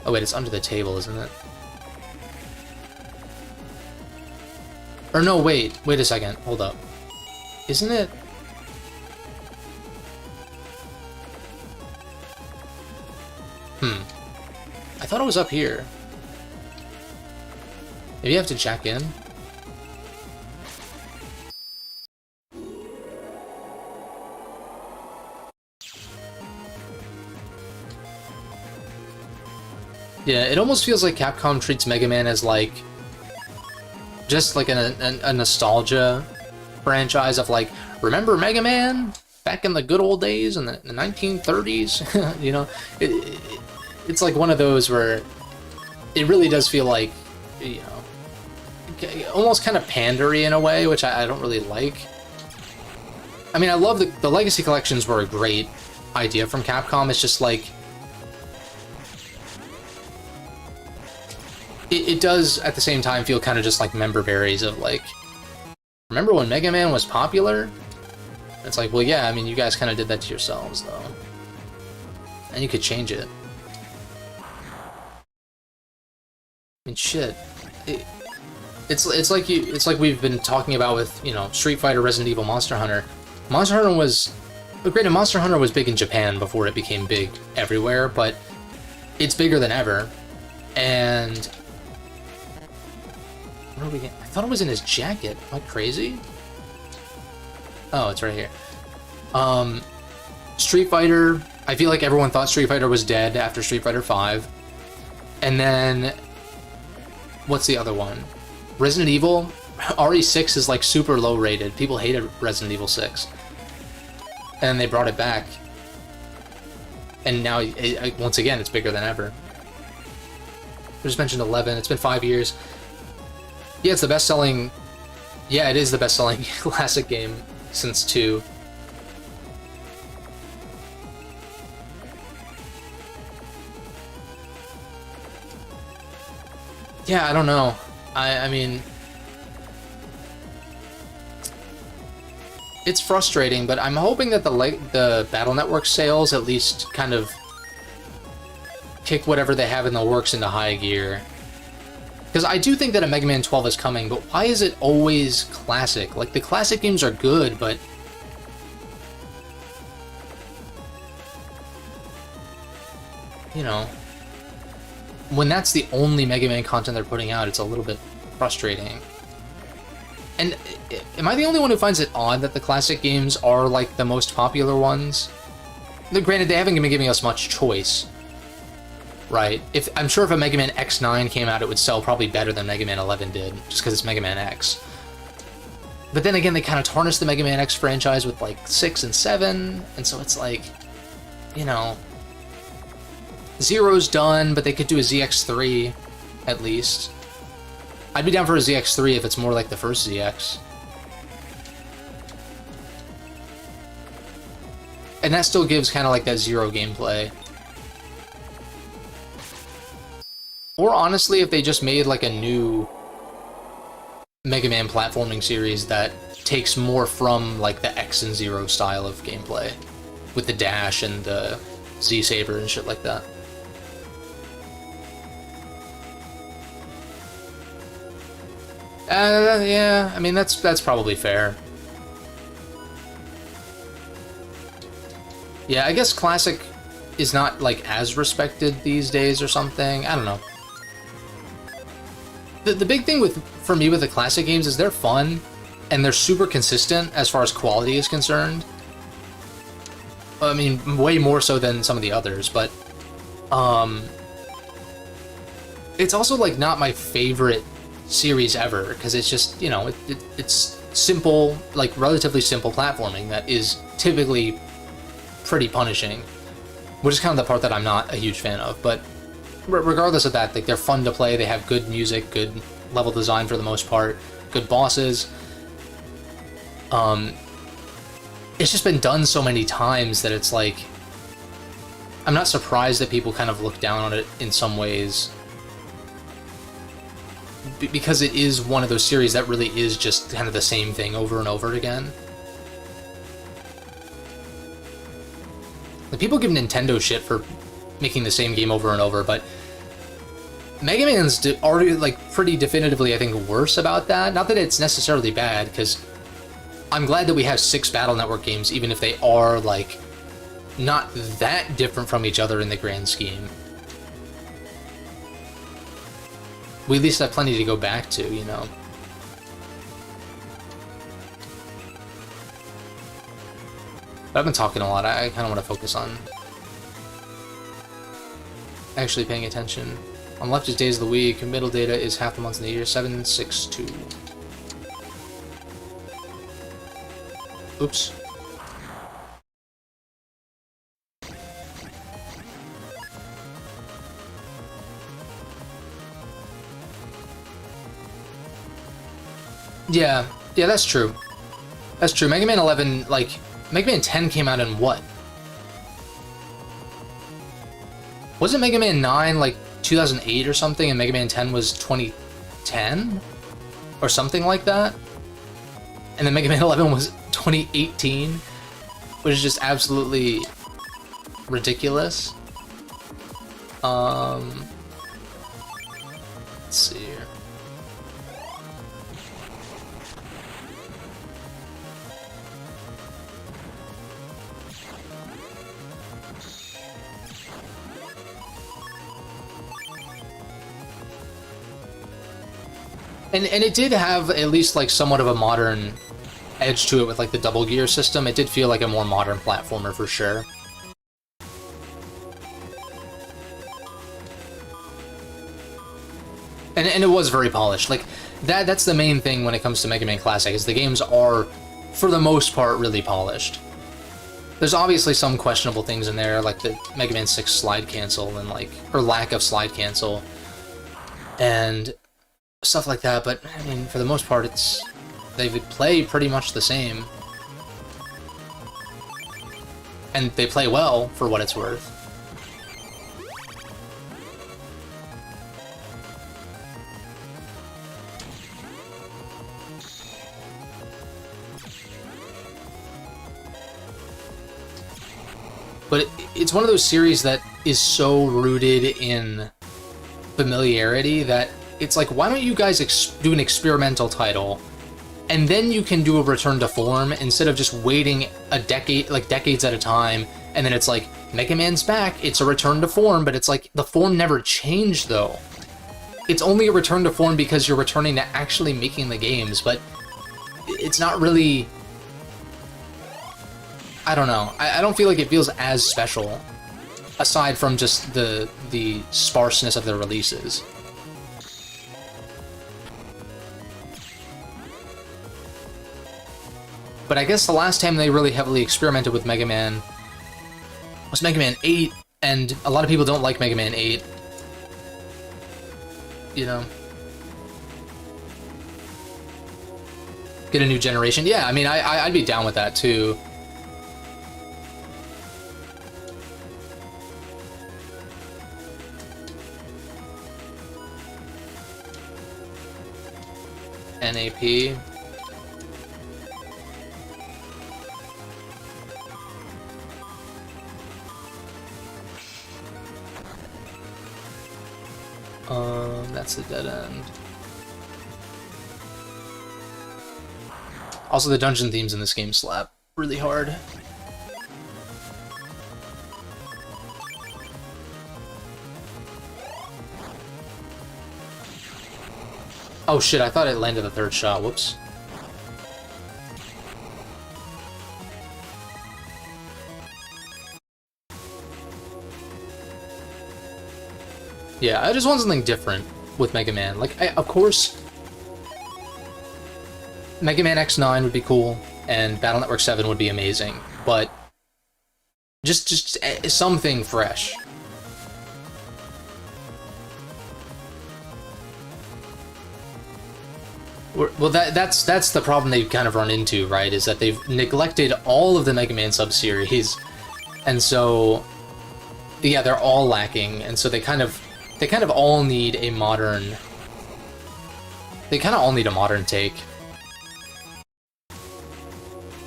Oh wait, it's under the table, isn't it? Or no, wait a second, hold up. Isn't it? I thought it was up here. Maybe you have to jack in? Yeah, it almost feels like Capcom treats Mega Man as like... just like a nostalgia franchise of like, remember Mega Man? Back in the good old days in the 1930s? You know? It's like one of those where it really does feel like, you know, almost kind of pandery in a way, which I don't really like. I mean, I love the Legacy Collections were a great idea from Capcom. It's just like, it does at the same time feel kind of just like member berries of like, remember when Mega Man was popular? It's like, well, yeah, I mean, you guys kind of did that to yourselves, though. And you could change it. I mean, shit. It's like we've been talking about with, you know, Street Fighter, Resident Evil, Monster Hunter. Monster Hunter was... Granted, Monster Hunter was big in Japan before it became big everywhere, but it's bigger than ever. And... Where are we getting? I thought it was in his jacket. Am I crazy? Oh, it's right here. Street Fighter... I feel like everyone thought Street Fighter was dead after Street Fighter 5. And then... What's the other one? Resident Evil? RE6 is like super low rated. People hated Resident Evil 6. And they brought it back. And now, once again, it's bigger than ever. I just mentioned 11. It's been 5 years. Yeah, it's the best-selling... Yeah, it is the best-selling classic game since 2. Yeah, I don't know. I mean, it's frustrating, but I'm hoping that the Battle Network sales at least kind of kick whatever they have in the works into high gear. Because I do think that a Mega Man 12 is coming, but why is it always classic? Like, the classic games are good, but... you know... when that's the only Mega Man content they're putting out, it's a little bit frustrating. And am I the only one who finds it odd that the classic games are, like, the most popular ones? Granted, they haven't been giving us much choice, right? I'm sure if a Mega Man X9 came out, it would sell probably better than Mega Man 11 did, just because it's Mega Man X. But then again, they kind of tarnished the Mega Man X franchise with, like, 6 and 7, and so it's like, you know... Zero's done, but they could do a ZX3, at least. I'd be down for a ZX3 if it's more like the first ZX. And that still gives kind of like that Zero gameplay. Or honestly, if they just made like a new Mega Man platforming series that takes more from like the X and Zero style of gameplay. With the dash and the Z-Saber and shit like that. Yeah, I mean, that's probably fair. Yeah, I guess Classic is not, like, as respected these days or something. I don't know. The big thing for me with the Classic games is they're fun, and they're super consistent as far as quality is concerned. I mean, way more so than some of the others, but... it's also, like, not my favorite series ever, because it's just, you know, it's simple, like, relatively simple platforming that is typically pretty punishing, which is kind of the part that I'm not a huge fan of. But regardless of that, like, they're fun to play, they have good music, good level design for the most part, good bosses. It's just been done so many times that it's like, I'm not surprised that people kind of look down on it in some ways, because it is one of those series that really is just kind of the same thing over and over again. Like, people give Nintendo shit for making the same game over and over, but Mega Man's already, like, pretty definitively, I think, worse about that. Not that it's necessarily bad, because I'm glad that we have 6 Battle Network games, even if they are, like, not that different from each other in the grand scheme. We at least have plenty to go back to, you know. But I've been talking a lot. I kind of want to focus on actually paying attention. On left is days of the week, middle data is half the months in the year, 762. Oops. Yeah, that's true. That's true. Mega Man 11, like, Mega Man 10 came out in what? Wasn't Mega Man 9, like, 2008 or something, and Mega Man 10 was 2010? Or something like that? And then Mega Man 11 was 2018? Which is just absolutely ridiculous. Let's see here. And it did have at least, like, somewhat of a modern edge to it with, like, the double gear system. It did feel like a more modern platformer for sure. And it was very polished. Like, that's the main thing when it comes to Mega Man Classic, is the games are, for the most part, really polished. There's obviously some questionable things in there, like the Mega Man 6 slide cancel and, like, or lack of slide cancel. And stuff like that, but I mean, for the most part, they play pretty much the same, and they play well for what it's worth. but it's one of those series that is so rooted in familiarity that it's like, why don't you guys do an experimental title, and then you can do a return to form instead of just waiting a decade, like decades at a time, and then it's like, Mega Man's back, it's a return to form, but it's like, the form never changed though. It's only a return to form because you're returning to actually making the games, but it's not really... I don't know. I don't feel like it feels as special, aside from just the sparseness of the releases. But I guess the last time they really heavily experimented with Mega Man was Mega Man 8, and a lot of people don't like Mega Man 8. You know? Get a new generation. Yeah, I mean, I'd be down with that, too. NAP. That's a dead end. Also, the dungeon themes in this game slap really hard. Oh shit, I thought it landed the third shot, whoops. Yeah, I just want something different with Mega Man. Like, of course, Mega Man X9 would be cool, and Battle Network 7 would be amazing, but just something fresh. Well, that's the problem they've kind of run into, right? Is that they've neglected all of the Mega Man sub-series, and so yeah, they're all lacking, and so they kind of all need a modern. They kind of all need a modern take.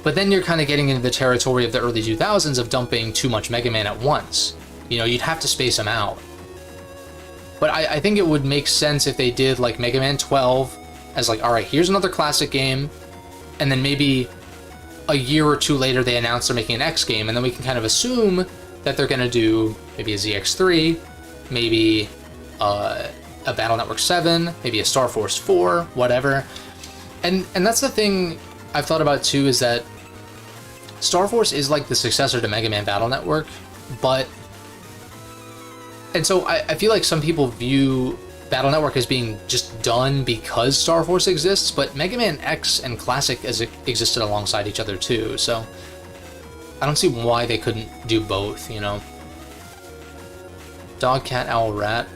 But then you're kind of getting into the territory of the early 2000s of dumping too much Mega Man at once. You know, you'd have to space them out. But I think it would make sense if they did like Mega Man 12 as like, alright, here's another classic game, and then maybe a year or two later they announce they're making an X game, and then we can kind of assume that they're going to do maybe a ZX3, maybe a Battle Network 7, maybe a Star Force 4, whatever. And that's the thing I've thought about too, is that Star Force is like the successor to Mega Man Battle Network, but... And so I feel like some people view Battle Network as being just done because Star Force exists, but Mega Man X and Classic existed alongside each other too, so I don't see why they couldn't do both, you know? Dog, cat, owl, rat.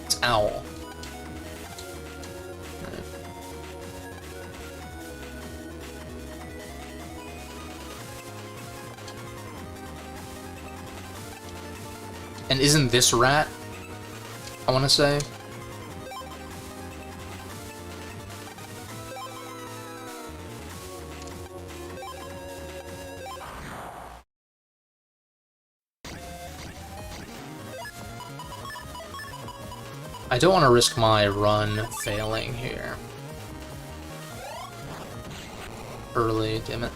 It's owl. Right. And isn't this rat? I want to say. I don't want to risk my run failing here. Early, damn it.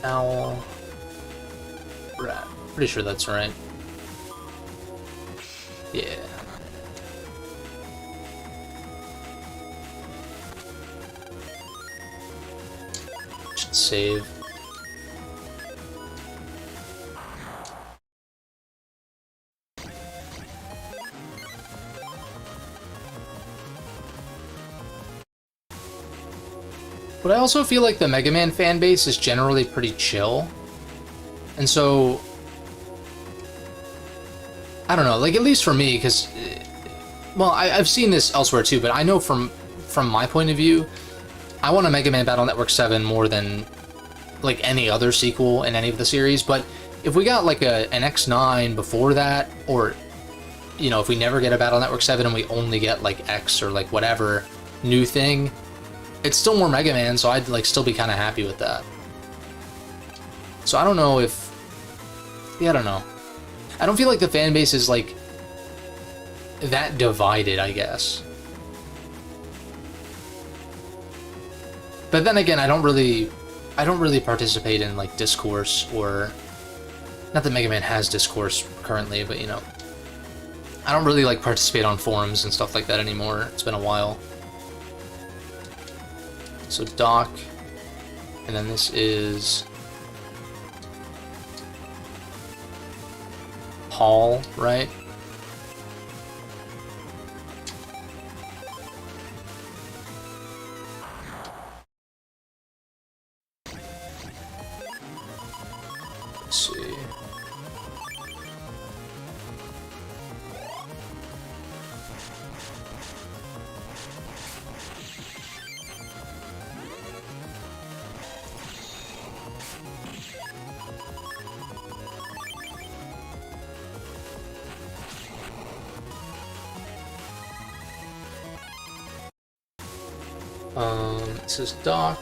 Owl. Rat. Pretty sure that's right. Yeah. Should save. But I also feel like the Mega Man fan base is generally pretty chill. And so, I don't know, like at least for me, because, well, I've seen this elsewhere too, but I know from my point of view, I want a Mega Man Battle Network 7 more than like any other sequel in any of the series, but if we got like an X9 before that, or you know, if we never get a Battle Network 7 and we only get like X or like whatever new thing, it's still more Mega Man, so I'd like still be kind of happy with that. So I don't know if, yeah, I don't know. I don't feel like the fan base is like that divided, I guess. But then again, I don't really participate in like discourse, or not that Mega Man has discourse currently, but you know, I don't really like participate on forums and stuff like that anymore. It's been a while. So Doc, and then this is Paul, right? Let's see. This is Doc.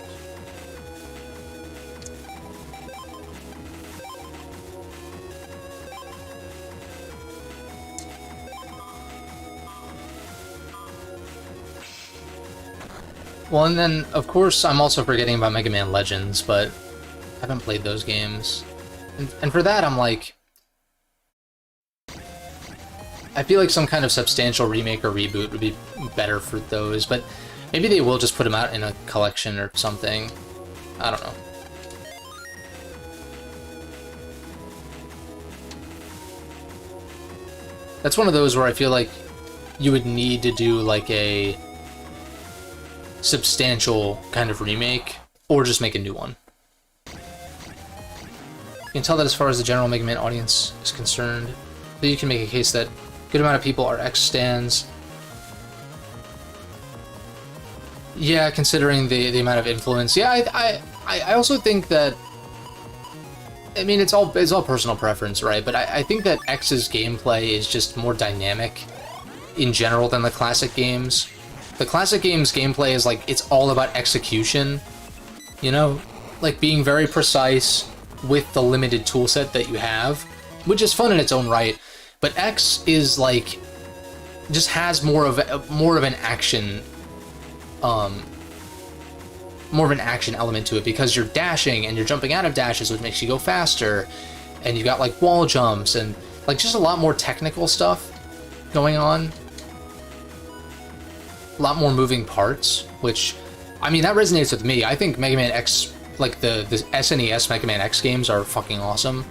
Well, and then, of course, I'm also forgetting about Mega Man Legends, but I haven't played those games. And for that, I'm like, I feel like some kind of substantial remake or reboot would be better for those, but maybe they will just put them out in a collection or something. I don't know. That's one of those where I feel like you would need to do like a substantial kind of remake, or just make a new one. You can tell that as far as the general Mega Man audience is concerned, that you can make a case that a good amount of people are X stans. Yeah, considering the amount of influence. Yeah, I also think that, I mean, it's all personal preference, right? But I think that X's gameplay is just more dynamic in general than the classic games. The classic games gameplay is like, it's all about execution, you know? Like being very precise with the limited toolset that you have, which is fun in its own right. But X is like, just has more of an action, more of an action element to it, because you're dashing and you're jumping out of dashes, which makes you go faster, and you got like wall jumps and like just a lot more technical stuff going on. A lot more moving parts, which, I mean, that resonates with me. I think Mega Man X, like the SNES Mega Man X games are fucking awesome.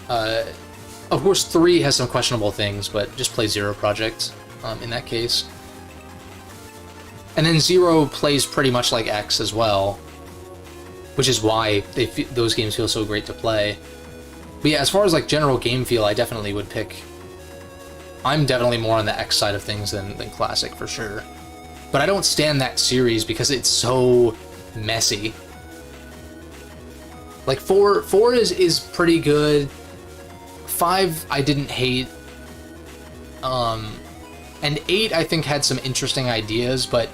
Of course, 3 has some questionable things, but just play Zero Project in that case. And then 0 plays pretty much like X as well, which is why those games feel so great to play. But yeah, as far as like general game feel, I definitely would pick... I'm definitely more on the X side of things than Classic, for sure. But I don't stand that series because it's so messy. Like, 4 is pretty good. 5 I didn't hate. And 8 I think had some interesting ideas, but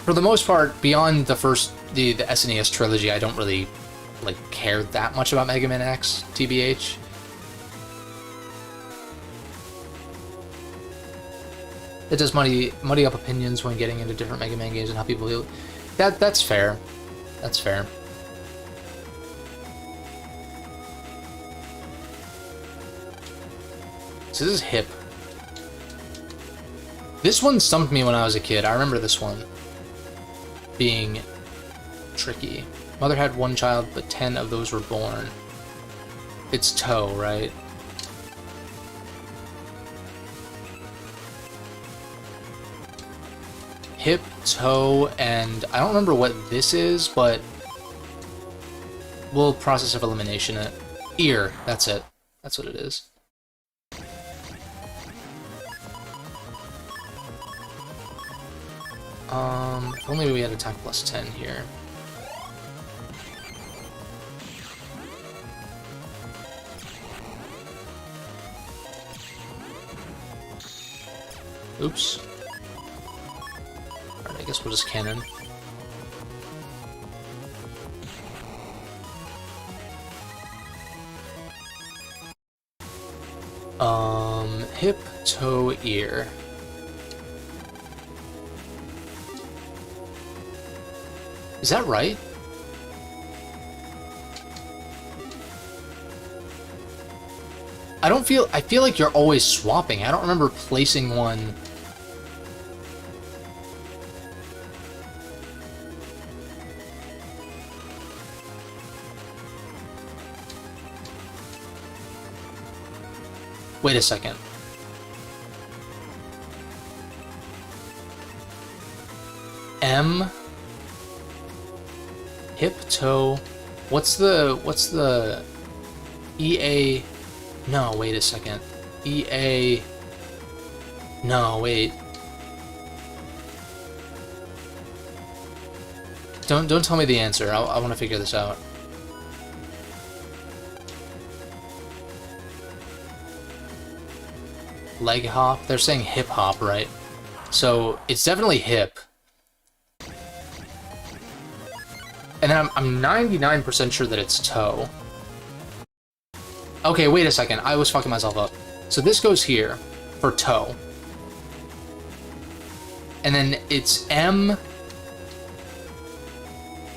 for the most part, beyond the SNES trilogy, I don't really like care that much about Mega Man X, TBH. It does muddy up opinions when getting into different Mega Man games and how people feel. That's fair. That's fair. So this is Hip. This one stumped me when I was a kid. I remember this one being tricky. Mother had 1 child, but 10 of those were born. It's Toe, right? Hip, Toe, and I don't remember what this is, but we'll process of elimination it. Ear, that's it. That's what it is. If only we had attack plus 10 here. Oops. Alright, I guess we'll just cannon. Hip, toe, ear. Is that right? I feel like you're always swapping. I don't remember placing one. Wait a second. M, hip, toe. What's the EA? No, wait a second. EA. No, wait. Don't tell me the answer. I want to figure this out. Leg hop. They're saying hip hop, right? So it's definitely hip. And then I'm 99% sure that it's toe. Okay, wait a second. I was fucking myself up. So this goes here for toe. And then it's M,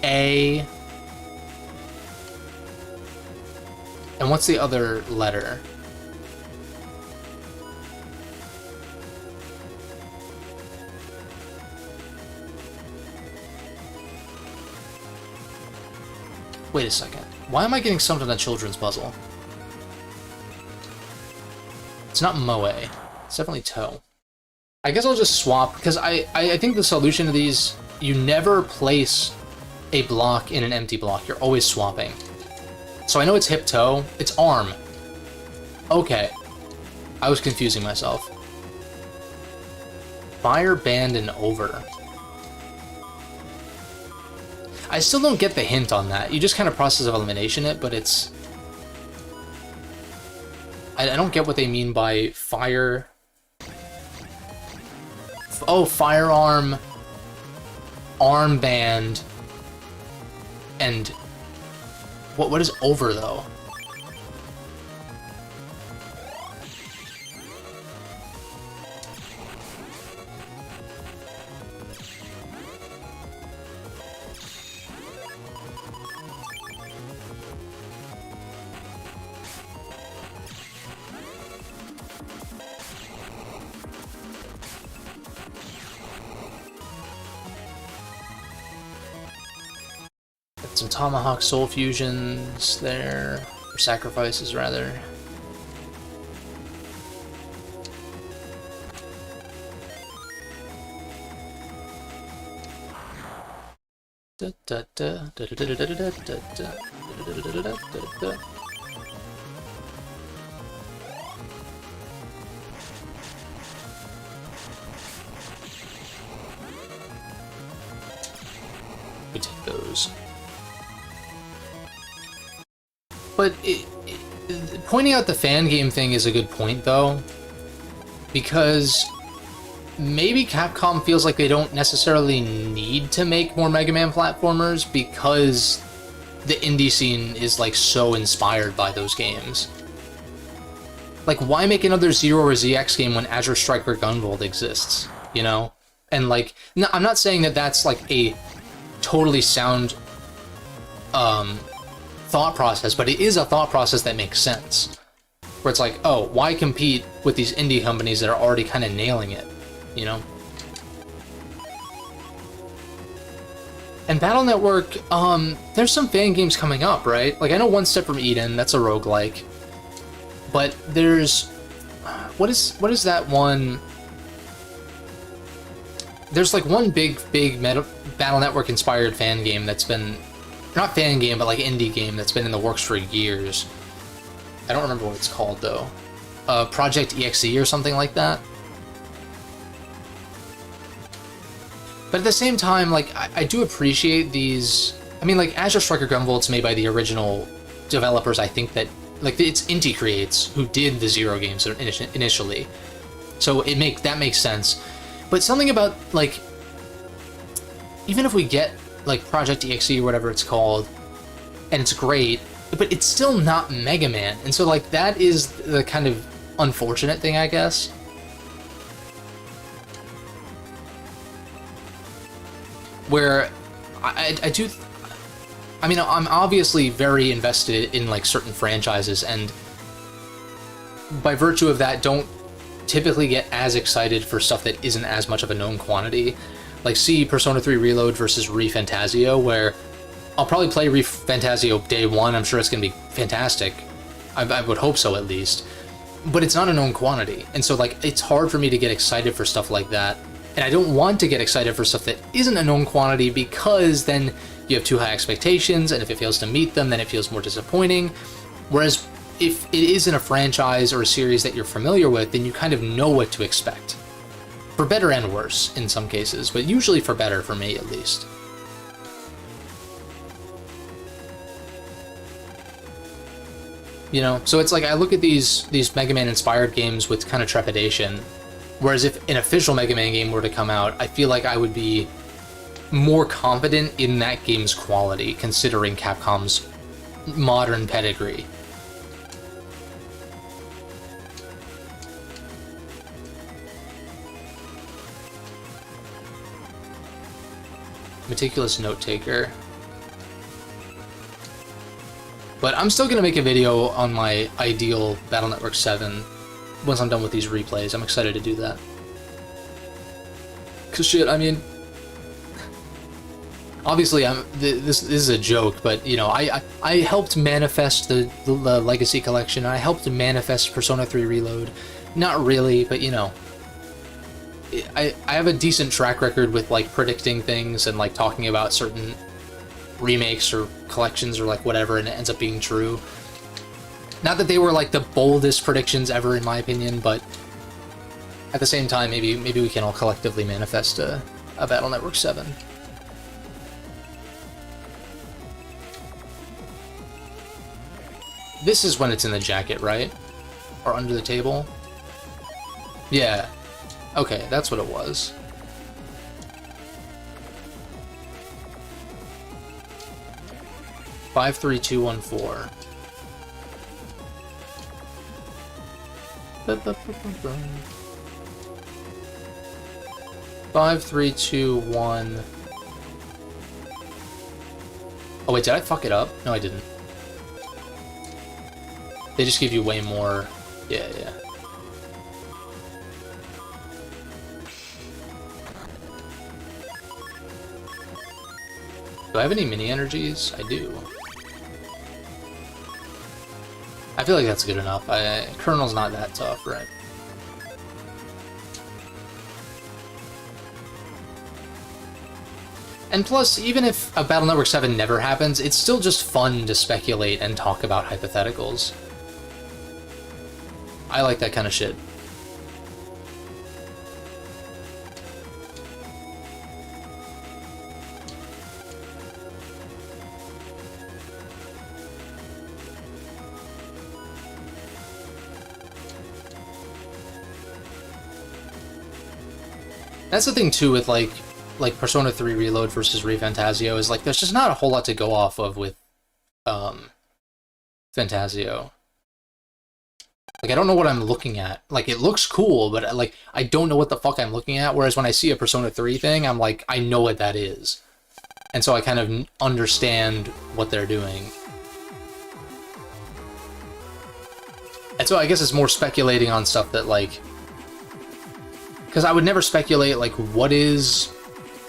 A, and what's the other letter? Wait a second. Why am I getting summoned on a children's puzzle? It's not Moe. It's definitely toe. I guess I'll just swap, because I think the solution to these, you never place a block in an empty block. You're always swapping. So I know it's hip toe. It's arm. Okay. I was confusing myself. Fire, band, and over. I still don't get the hint on that. You just kind of process of elimination it, but it's... I don't get what they mean by fire... Oh, firearm, armband, and... What is over, though? Some Tomahawk Soul Fusions there, or sacrifices rather. We take those. But pointing out the fan game thing is a good point, though, because maybe Capcom feels like they don't necessarily need to make more Mega Man platformers because the indie scene is, like, so inspired by those games. Like, why make another Zero or ZX game when Azure Striker Gunvolt exists, you know? And, like, no, I'm not saying that that's, like, a totally sound, thought process, but it is a thought process that makes sense. Where it's like, oh, why compete with these indie companies that are already kind of nailing it, you know? And Battle Network, there's some fan games coming up, right? Like, I know One Step from Eden, that's a roguelike. But there's... What is that one... There's, like, one big Battle Network-inspired fan game that's been... Not fan game, but like indie game that's been in the works for years. I don't remember what it's called, though. Project EXE or something like that. But at the same time, like, I do appreciate these... I mean, like, Azure Striker Gunvolt's made by the original developers, I think that... Like, it's Inti Creates, who did the Zero games initially. So that makes sense. But something about, like, even if we get, like, Project EXE or whatever it's called, and it's great, but it's still not Mega Man. And so, like, that is the kind of unfortunate thing, I guess. Where I do... I mean, I'm obviously very invested in, like, certain franchises, and by virtue of that, don't typically get as excited for stuff that isn't as much of a known quantity. Like, see Persona 3 Reload versus ReFantazio, where I'll probably play ReFantazio day one. I'm sure it's going to be fantastic. I would hope so, at least. But it's not a known quantity. And so, like, it's hard for me to get excited for stuff like that. And I don't want to get excited for stuff that isn't a known quantity, because then you have too high expectations, and if it fails to meet them, then it feels more disappointing. Whereas if it isn't a franchise or a series that you're familiar with, then you kind of know what to expect. For better and worse, in some cases, but usually for better, for me at least. You know, so it's like I look at these Mega Man inspired games with kind of trepidation, whereas if an official Mega Man game were to come out, I feel like I would be more confident in that game's quality, considering Capcom's modern pedigree. Meticulous note taker. But I'm still gonna make a video on my ideal Battle Network 7 once I'm done with these replays. I'm excited to do that. Cause shit, I mean, obviously this is a joke, but you know, I helped manifest the Legacy Collection. I helped manifest Persona 3 Reload. Not really, but you know, I have a decent track record with like predicting things and like talking about certain remakes or collections or like whatever, and it ends up being true. Not that they were like the boldest predictions ever in my opinion, but at the same time, maybe we can all collectively manifest a Battle Network 7. This is when it's in the jacket, right? Or under the table? Yeah. Okay, that's what it was. Five, 3, 2, 1, 4. 5, 3, 2, 1. Oh wait, did I fuck it up? No, I didn't. They just give you way more. Yeah. Do I have any mini energies? I do. I feel like that's good enough. Colonel's not that tough, right? And plus, even if a Battle Network 7 never happens, it's still just fun to speculate and talk about hypotheticals. I like that kind of shit. That's the thing too with like Persona 3 Reload versus ReFantazio is like there's just not a whole lot to go off of with Fantazio. Like I don't know what I'm looking at. Like it looks cool, but like I don't know what the fuck I'm looking at. Whereas when I see a Persona 3 thing, I'm like I know what that is. And so I kind of understand what they're doing. And so I guess it's more speculating on stuff that like, because I would never speculate, like, what is,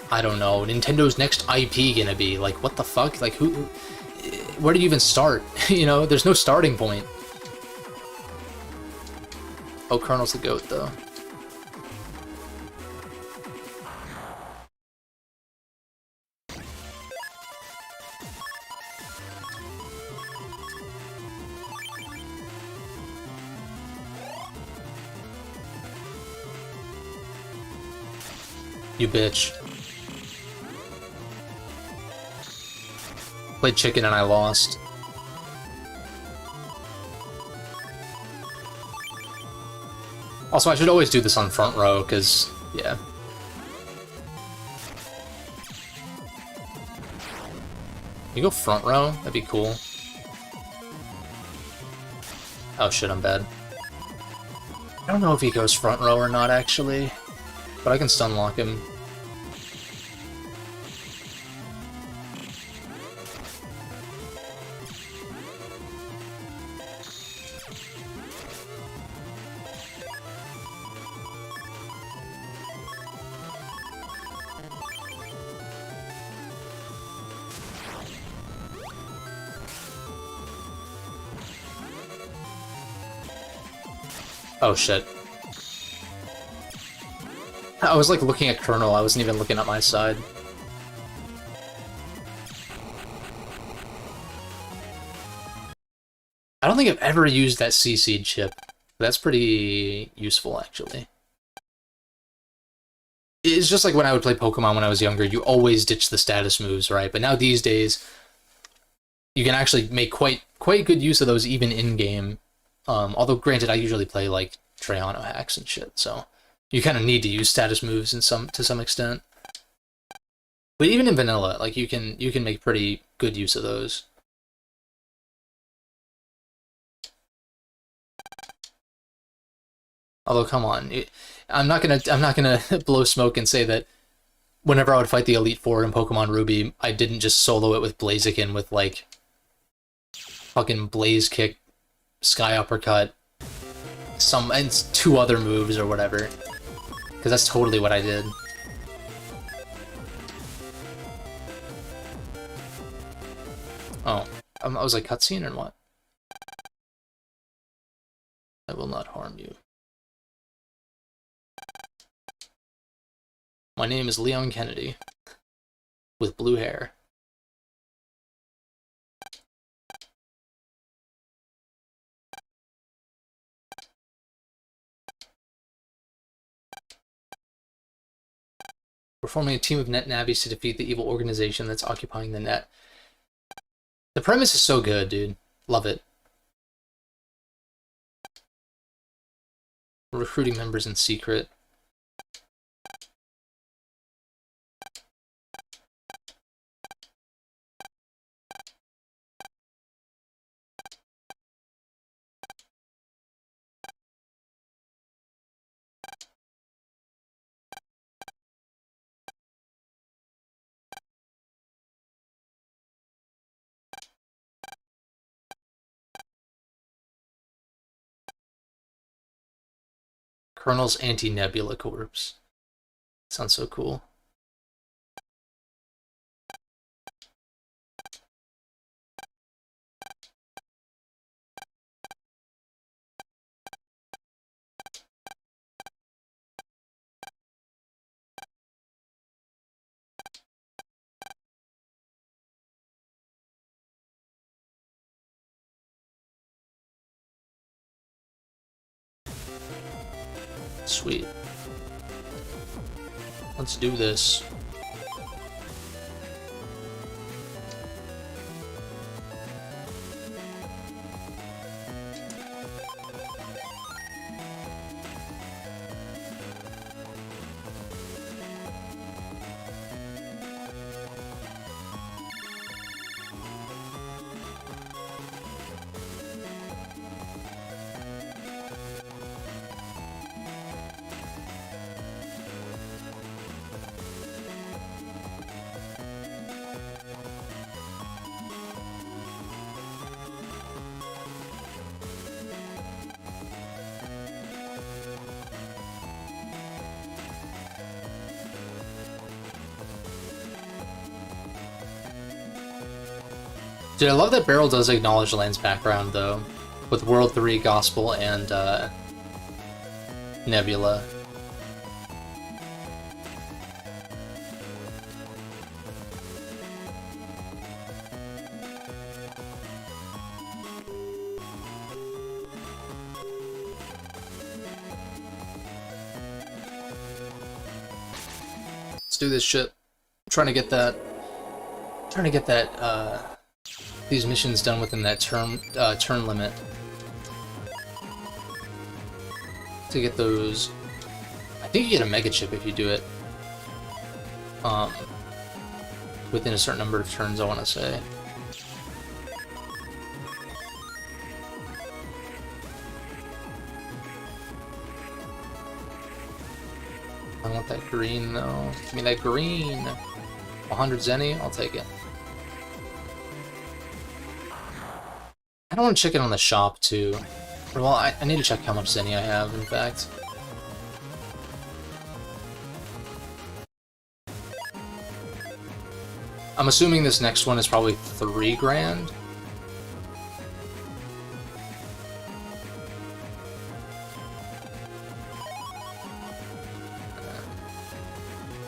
I don't know, Nintendo's next IP gonna be? Like, what the fuck? Like, where do you even start? You know, there's no starting point. Oh, Colonel's the goat, though. You bitch. Played chicken and I lost. Also, I should always do this on front row, because, yeah. You go front row? That'd be cool. Oh shit, I'm bad. I don't know if he goes front row or not, actually. But I can stun lock him. Oh shit. I was like looking at Colonel, I wasn't even looking at my side. I don't think I've ever used that CC chip. That's pretty useful, actually. It's just like when I would play Pokemon when I was younger, you always ditch the status moves, right? But now these days, you can actually make quite good use of those even in-game. Although, granted, I usually play, like, Triano hacks and shit, so you kind of need to use status moves to some extent. But even in vanilla, like, you can make pretty good use of those. Although, come on, I'm not gonna blow smoke and say that whenever I would fight the Elite Four in Pokemon Ruby, I didn't just solo it with Blaziken with, like, fucking Blaze Kick, Sky Uppercut, and 2 other moves or whatever. Because that's totally what I did. Oh, I was like cutscene or what? I will not harm you. My name is Leon Kennedy, with blue hair. We're forming a team of net navies to defeat the evil organization that's occupying the net. The premise is so good, dude. Love it. We're recruiting members in secret. Colonel's Anti-Nebula Corps. Sounds so cool. Sweet. Let's do this. Dude, I love that Beryl does acknowledge Lan's background, though, with World 3, Gospel, and Nebula. Let's do this shit. I'm trying to get that. These missions done within that turn limit. to get those. I think you get a mega chip if you do it. Within a certain number of turns, I want to say. I want that green, though. Give me that green! 100 Zenny, I'll take it. I don't want to check it on the shop, too. Well, I need to check how much Zenny I have, in fact. I'm assuming this next one is probably 3 grand.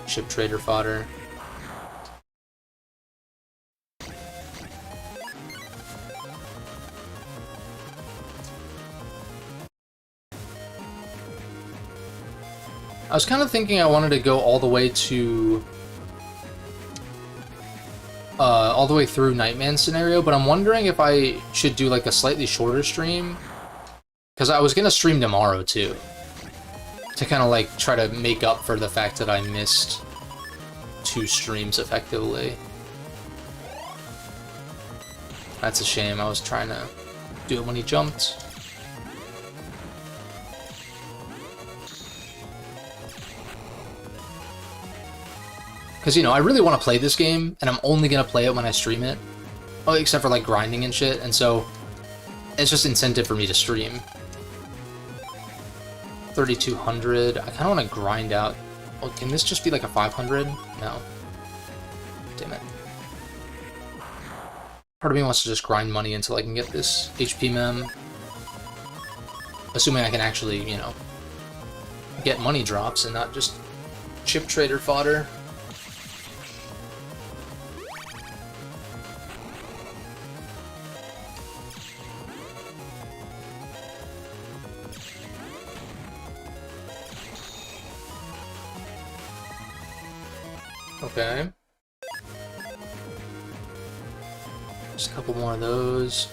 Ship trader fodder. I was kind of thinking I wanted to go all the way to all the way through Nightman scenario, but I'm wondering if I should do like a slightly shorter stream, because I was gonna stream tomorrow too, to kind of like try to make up for the fact that I missed 2 streams effectively. That's a shame. I was trying to do it when he jumped. Because, you know, I really want to play this game, and I'm only going to play it when I stream it. Oh, except for, like, grinding and shit, and so it's just incentive for me to stream. 3,200. I kind of want to grind out. Oh, can this just be, like, a 500? No. Damn it. Part of me wants to just grind money until I can get this HP mem. Assuming I can actually, you know, get money drops and not just chip trader fodder. Okay. Just a couple more of those.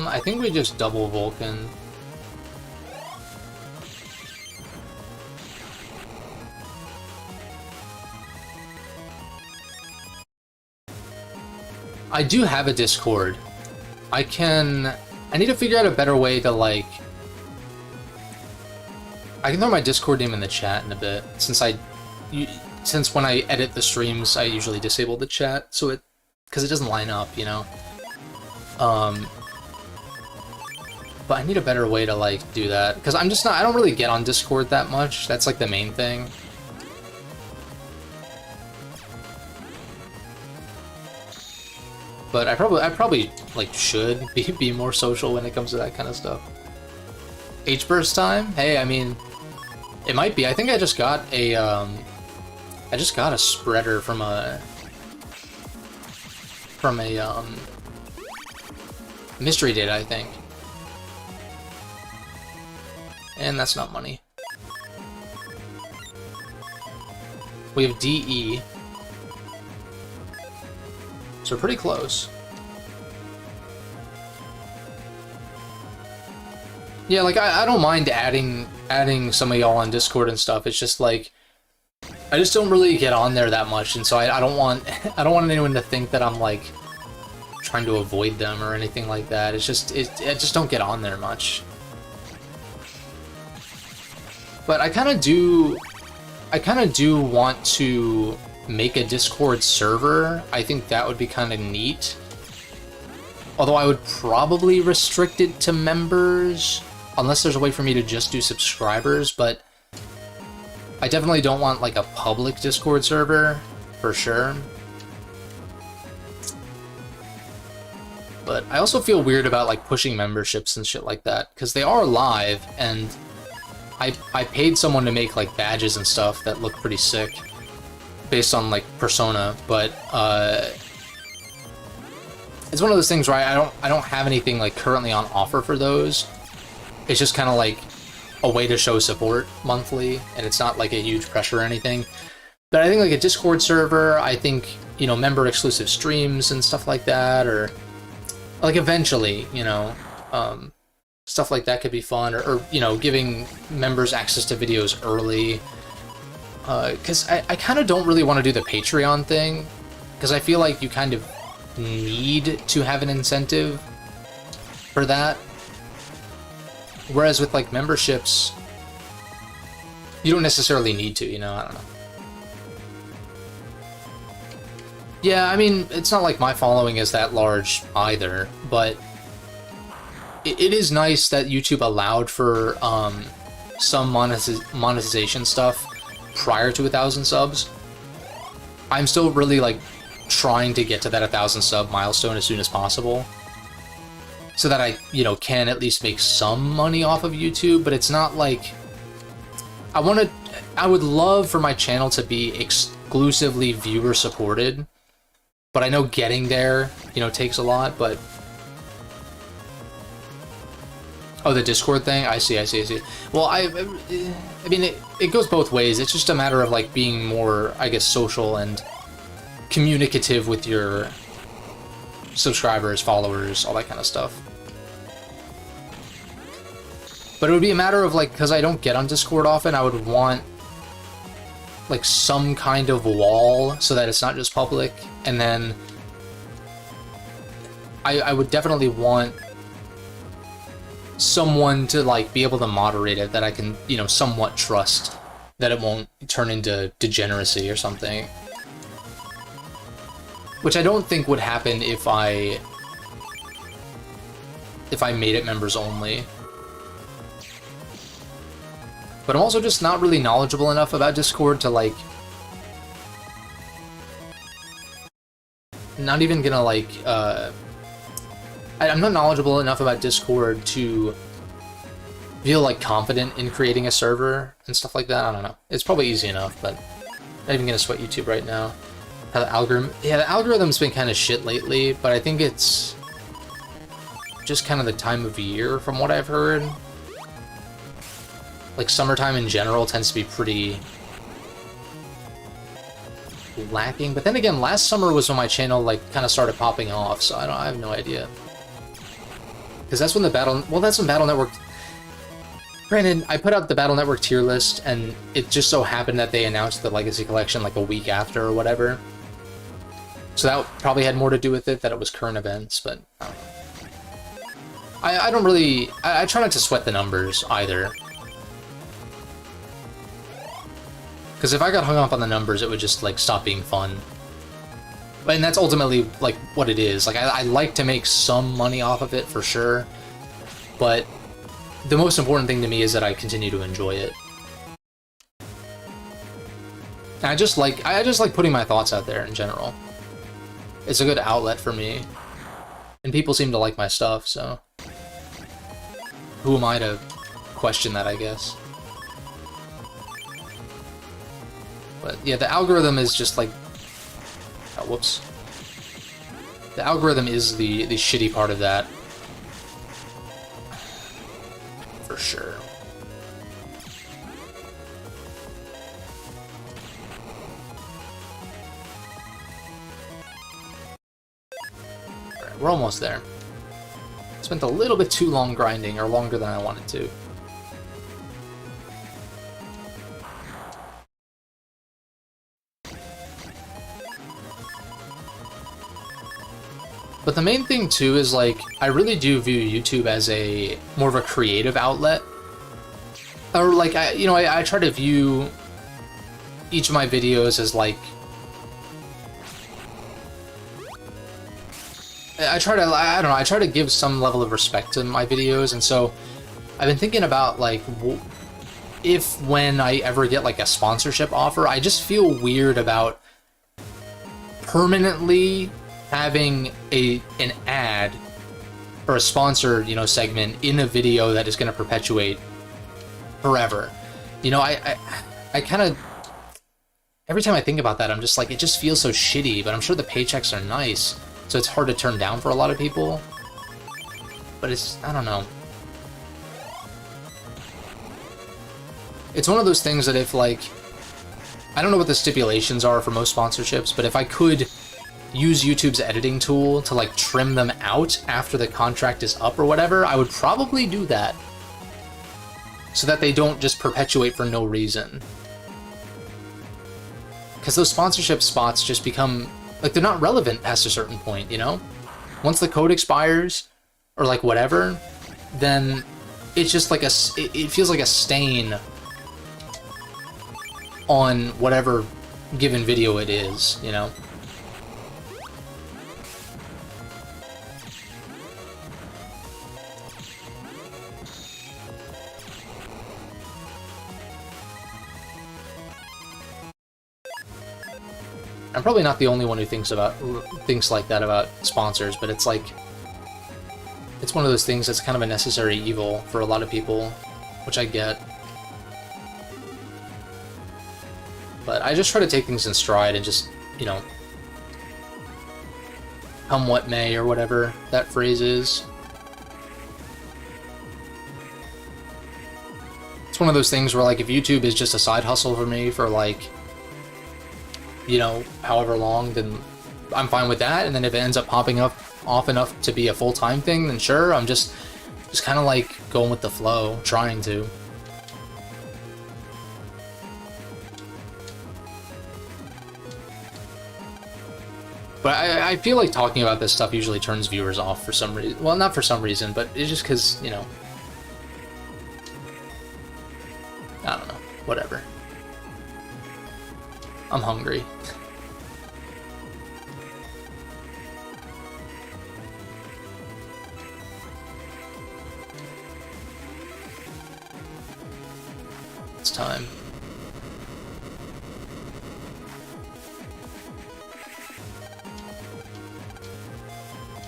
I think we just double Vulcan. I do have a Discord. I need to figure out a better way to, like... I can throw my Discord name in the chat in a bit, since when I edit the streams, I usually disable the chat, so because it doesn't line up, you know? But I need a better way to, like, do that, because I don't really get on Discord that much. That's, like, the main thing. But I probably like should be more social when it comes to that kind of stuff. H-burst time? Hey, I mean, it might be. I think I just got a spreader from a mystery data, I think. And that's not money. We have DE. So pretty close. Yeah, like I don't mind adding some of y'all on Discord and stuff. It's just like I just don't really get on there that much, and so I don't want anyone to think that I'm like trying to avoid them or anything like that. It's just I just don't get on there much. But I kind of do want to make a Discord server. I think that would be kind of neat. Although I would probably restrict it to members, unless there's a way for me to just do subscribers, but I definitely don't want like a public Discord server, for sure. But I also feel weird about like pushing memberships and shit like that, because they are live, and I paid someone to make like badges and stuff that look pretty sick, based on like persona, but it's one of those things where I don't have anything like currently on offer for those. It's just kind of like a way to show support monthly, and it's not like a huge pressure or anything. But I think like a Discord server, I think, you know, member exclusive streams and stuff like that, or like eventually, you know, stuff like that could be fun, or you know, giving members access to videos early. Because I kind of don't really want to do the Patreon thing, because I feel like you kind of need to have an incentive for that. Whereas with like memberships, you don't necessarily need to, you know, I don't know. Yeah, I mean, it's not like my following is that large either, but it is nice that YouTube allowed for some monetization stuff prior to 1,000 subs. I'm still really like trying to get to that 1,000 sub milestone as soon as possible, so that I, you know, can at least make some money off of YouTube. But it's not like I would love for my channel to be exclusively viewer supported, but I know getting there, you know, takes a lot. But oh, the Discord thing? I see. Well, I mean, it goes both ways. It's just a matter of, like, being more, I guess, social and communicative with your subscribers, followers, all that kind of stuff. But it would be a matter of, like, because I don't get on Discord often, I would want, like, some kind of wall so that it's not just public. And then I would definitely want someone to like be able to moderate it that I can, you know, somewhat trust that it won't turn into degeneracy or something. Which I don't think would happen if I made it members only. But I'm also just not really knowledgeable enough about Discord to like... Not even gonna like, I'm not knowledgeable enough about Discord to feel like confident in creating a server and stuff like that. I don't know. It's probably easy enough, but I'm not even gonna sweat YouTube right now. How the algorithm, yeah, the algorithm's been kind of shit lately, but I think it's just kind of the time of year from what I've heard. Like summertime in general tends to be pretty lacking, but then again, last summer was when my channel like kind of started popping off, so I have no idea. Because that's when the that's when Battle Network... Granted, I put out the Battle Network tier list, and it just so happened that they announced the Legacy Collection like a week after or whatever. So that probably had more to do with it, that it was current events, but I don't know. I don't really... I try not to sweat the numbers either. Because if I got hung up on the numbers, it would just like stop being fun. And that's ultimately, like, what it is. Like, I like to make some money off of it, for sure. But the most important thing to me is that I continue to enjoy it. And I just like putting my thoughts out there in general. It's a good outlet for me. And people seem to like my stuff, so... Who am I to question that, I guess? But, yeah, the algorithm is just, like... Oh, whoops. The algorithm is the shitty part of that. For sure. Alright, we're almost there. Spent a little bit too long grinding, or longer than I wanted to. But the main thing, too, is, like, I really do view YouTube as a more of a creative outlet. Or, like, I try to view each of my videos as, like... I try to give some level of respect to my videos, and so I've been thinking about, like, when I ever get, like, a sponsorship offer, I just feel weird about permanently having an ad or a sponsored, segment in a video that is going to perpetuate forever. I kind of, every time I think about that, I'm just like, it just feels so shitty, but I'm sure the paychecks are nice, so it's hard to turn down for a lot of people. But it's, I don't know. It's one of those things that if, like, I don't know what the stipulations are for most sponsorships, but if I could use YouTube's editing tool to like trim them out after the contract is up or whatever, I would probably do that. So that they don't just perpetuate for no reason. Because those sponsorship spots just become, like, they're not relevant past a certain point, you know? Once the code expires, or like whatever, then it's just like it feels like a stain on whatever given video it is, you know? I'm probably not the only one who thinks like that about sponsors, but it's like, it's one of those things that's kind of a necessary evil for a lot of people, which I get. But I just try to take things in stride and just, you know, come what may, or whatever that phrase is. It's one of those things where, like, if YouTube is just a side hustle for me for, like, you know, however long, then I'm fine with that. And then if it ends up popping up off enough to be a full-time thing, then sure, I'm just kind of like going with the flow, trying to. But I feel like talking about this stuff usually turns viewers off for some reason. Well, not for some reason, but it's just because, you know, I don't know, whatever. I'm hungry. It's time.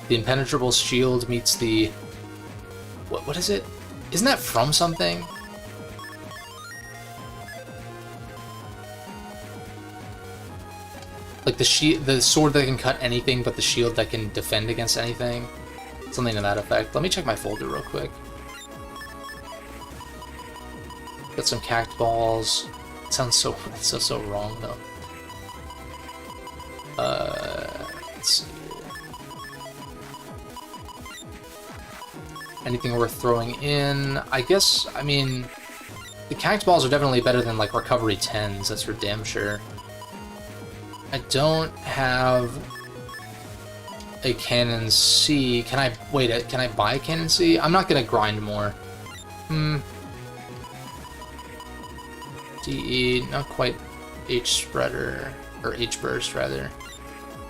The impenetrable shield meets the... What is it? Isn't that from something? Like the sword that can cut anything, but the shield that can defend against anything. Something to that effect. Let me check my folder real quick. Got some cact balls. It sounds so wrong though. Let's see. Anything worth throwing in? I guess, I mean, the cact balls are definitely better than like recovery 10s, that's for damn sure. I don't have a Cannon C. Can I buy a Cannon C? I'm not gonna grind more. DE, not quite H spreader, or H burst rather.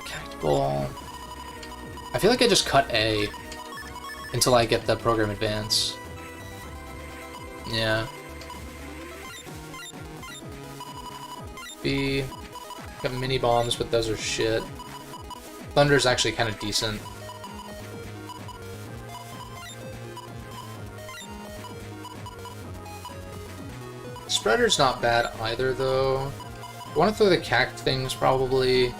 Cact ball. I feel like I just cut A until I get the program advance. Yeah. B. Got mini bombs, but those are shit. Thunder's actually kind of decent. Spreader's not bad either, though. I want to throw the cact things, probably.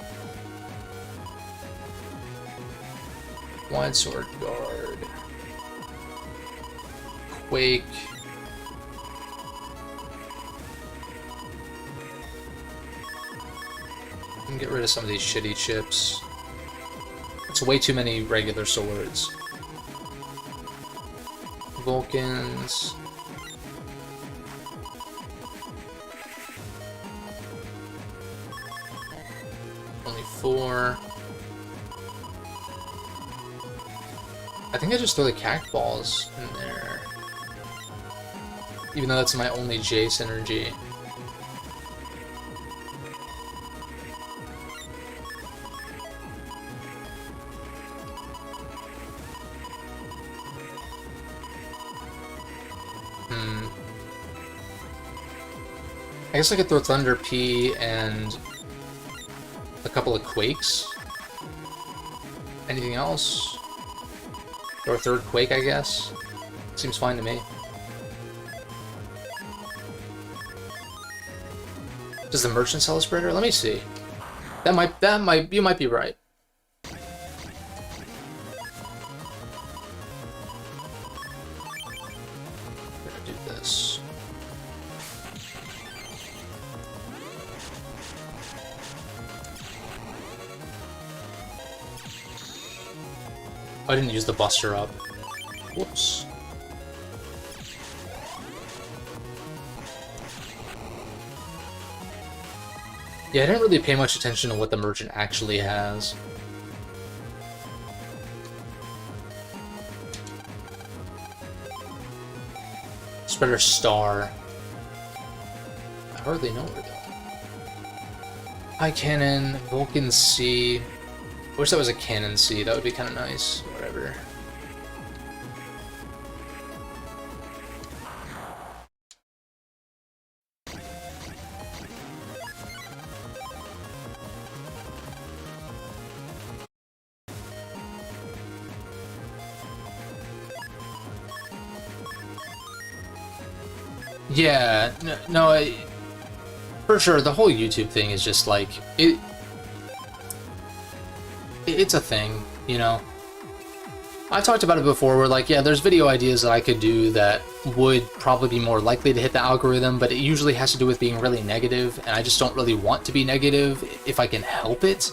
Wide sword guard. Quake. And get rid of some of these shitty chips. It's way too many regular swords. Vulcans. Only 4. I think I just throw the cact balls in there. Even though that's my only J synergy. I guess I could throw Thunder P and a couple of Quakes. Anything else? Or a third Quake, I guess. Seems fine to me. Does the merchant sell a spreader? Let me see. You might be right. We're gonna do this. I didn't use the Buster up. Whoops. Yeah, I didn't really pay much attention to what the merchant actually has. Spreader Star. I hardly know her though. High Cannon, Vulcan C. I wish that was a Cannon C, that would be kind of nice. Whatever. Yeah, no, for sure, the whole YouTube thing is just like, it's a thing, you know? I've talked about it before where like, yeah, there's video ideas that I could do that would probably be more likely to hit the algorithm, but it usually has to do with being really negative, and I just don't really want to be negative if I can help it.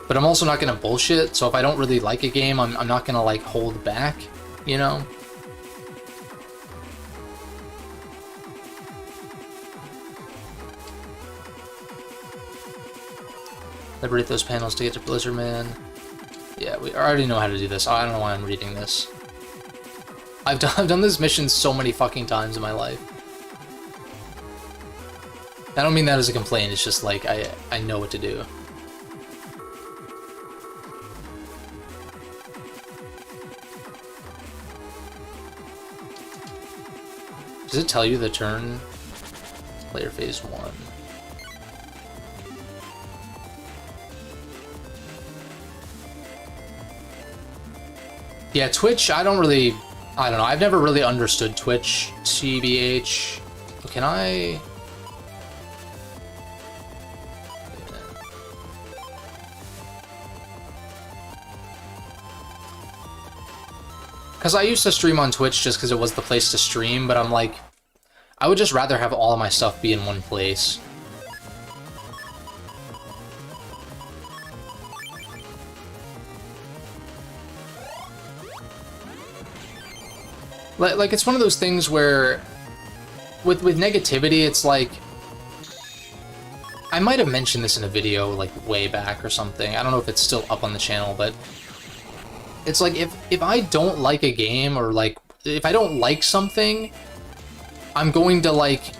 But I'm also not gonna bullshit, so if I don't really like a game, I'm not gonna like hold back, you know? Liberate those panels to get to Blizzard Man. Yeah, we already know how to do this. I don't know why I'm reading this. I've done this mission so many fucking times in my life. I don't mean that as a complaint, it's just like, I know what to do. Does it tell you the turn? Player phase 1. Yeah, Twitch, I don't know, I've never really understood Twitch, TBH. Can I... Because I used to stream on Twitch just because it was the place to stream, but I'm like, I would just rather have all of my stuff be in one place. Like, it's one of those things where, with negativity, it's like, I might have mentioned this in a video, like, way back or something. I don't know if it's still up on the channel, but it's like, if I don't like a game, or, like, if I don't like something, I'm going to, like,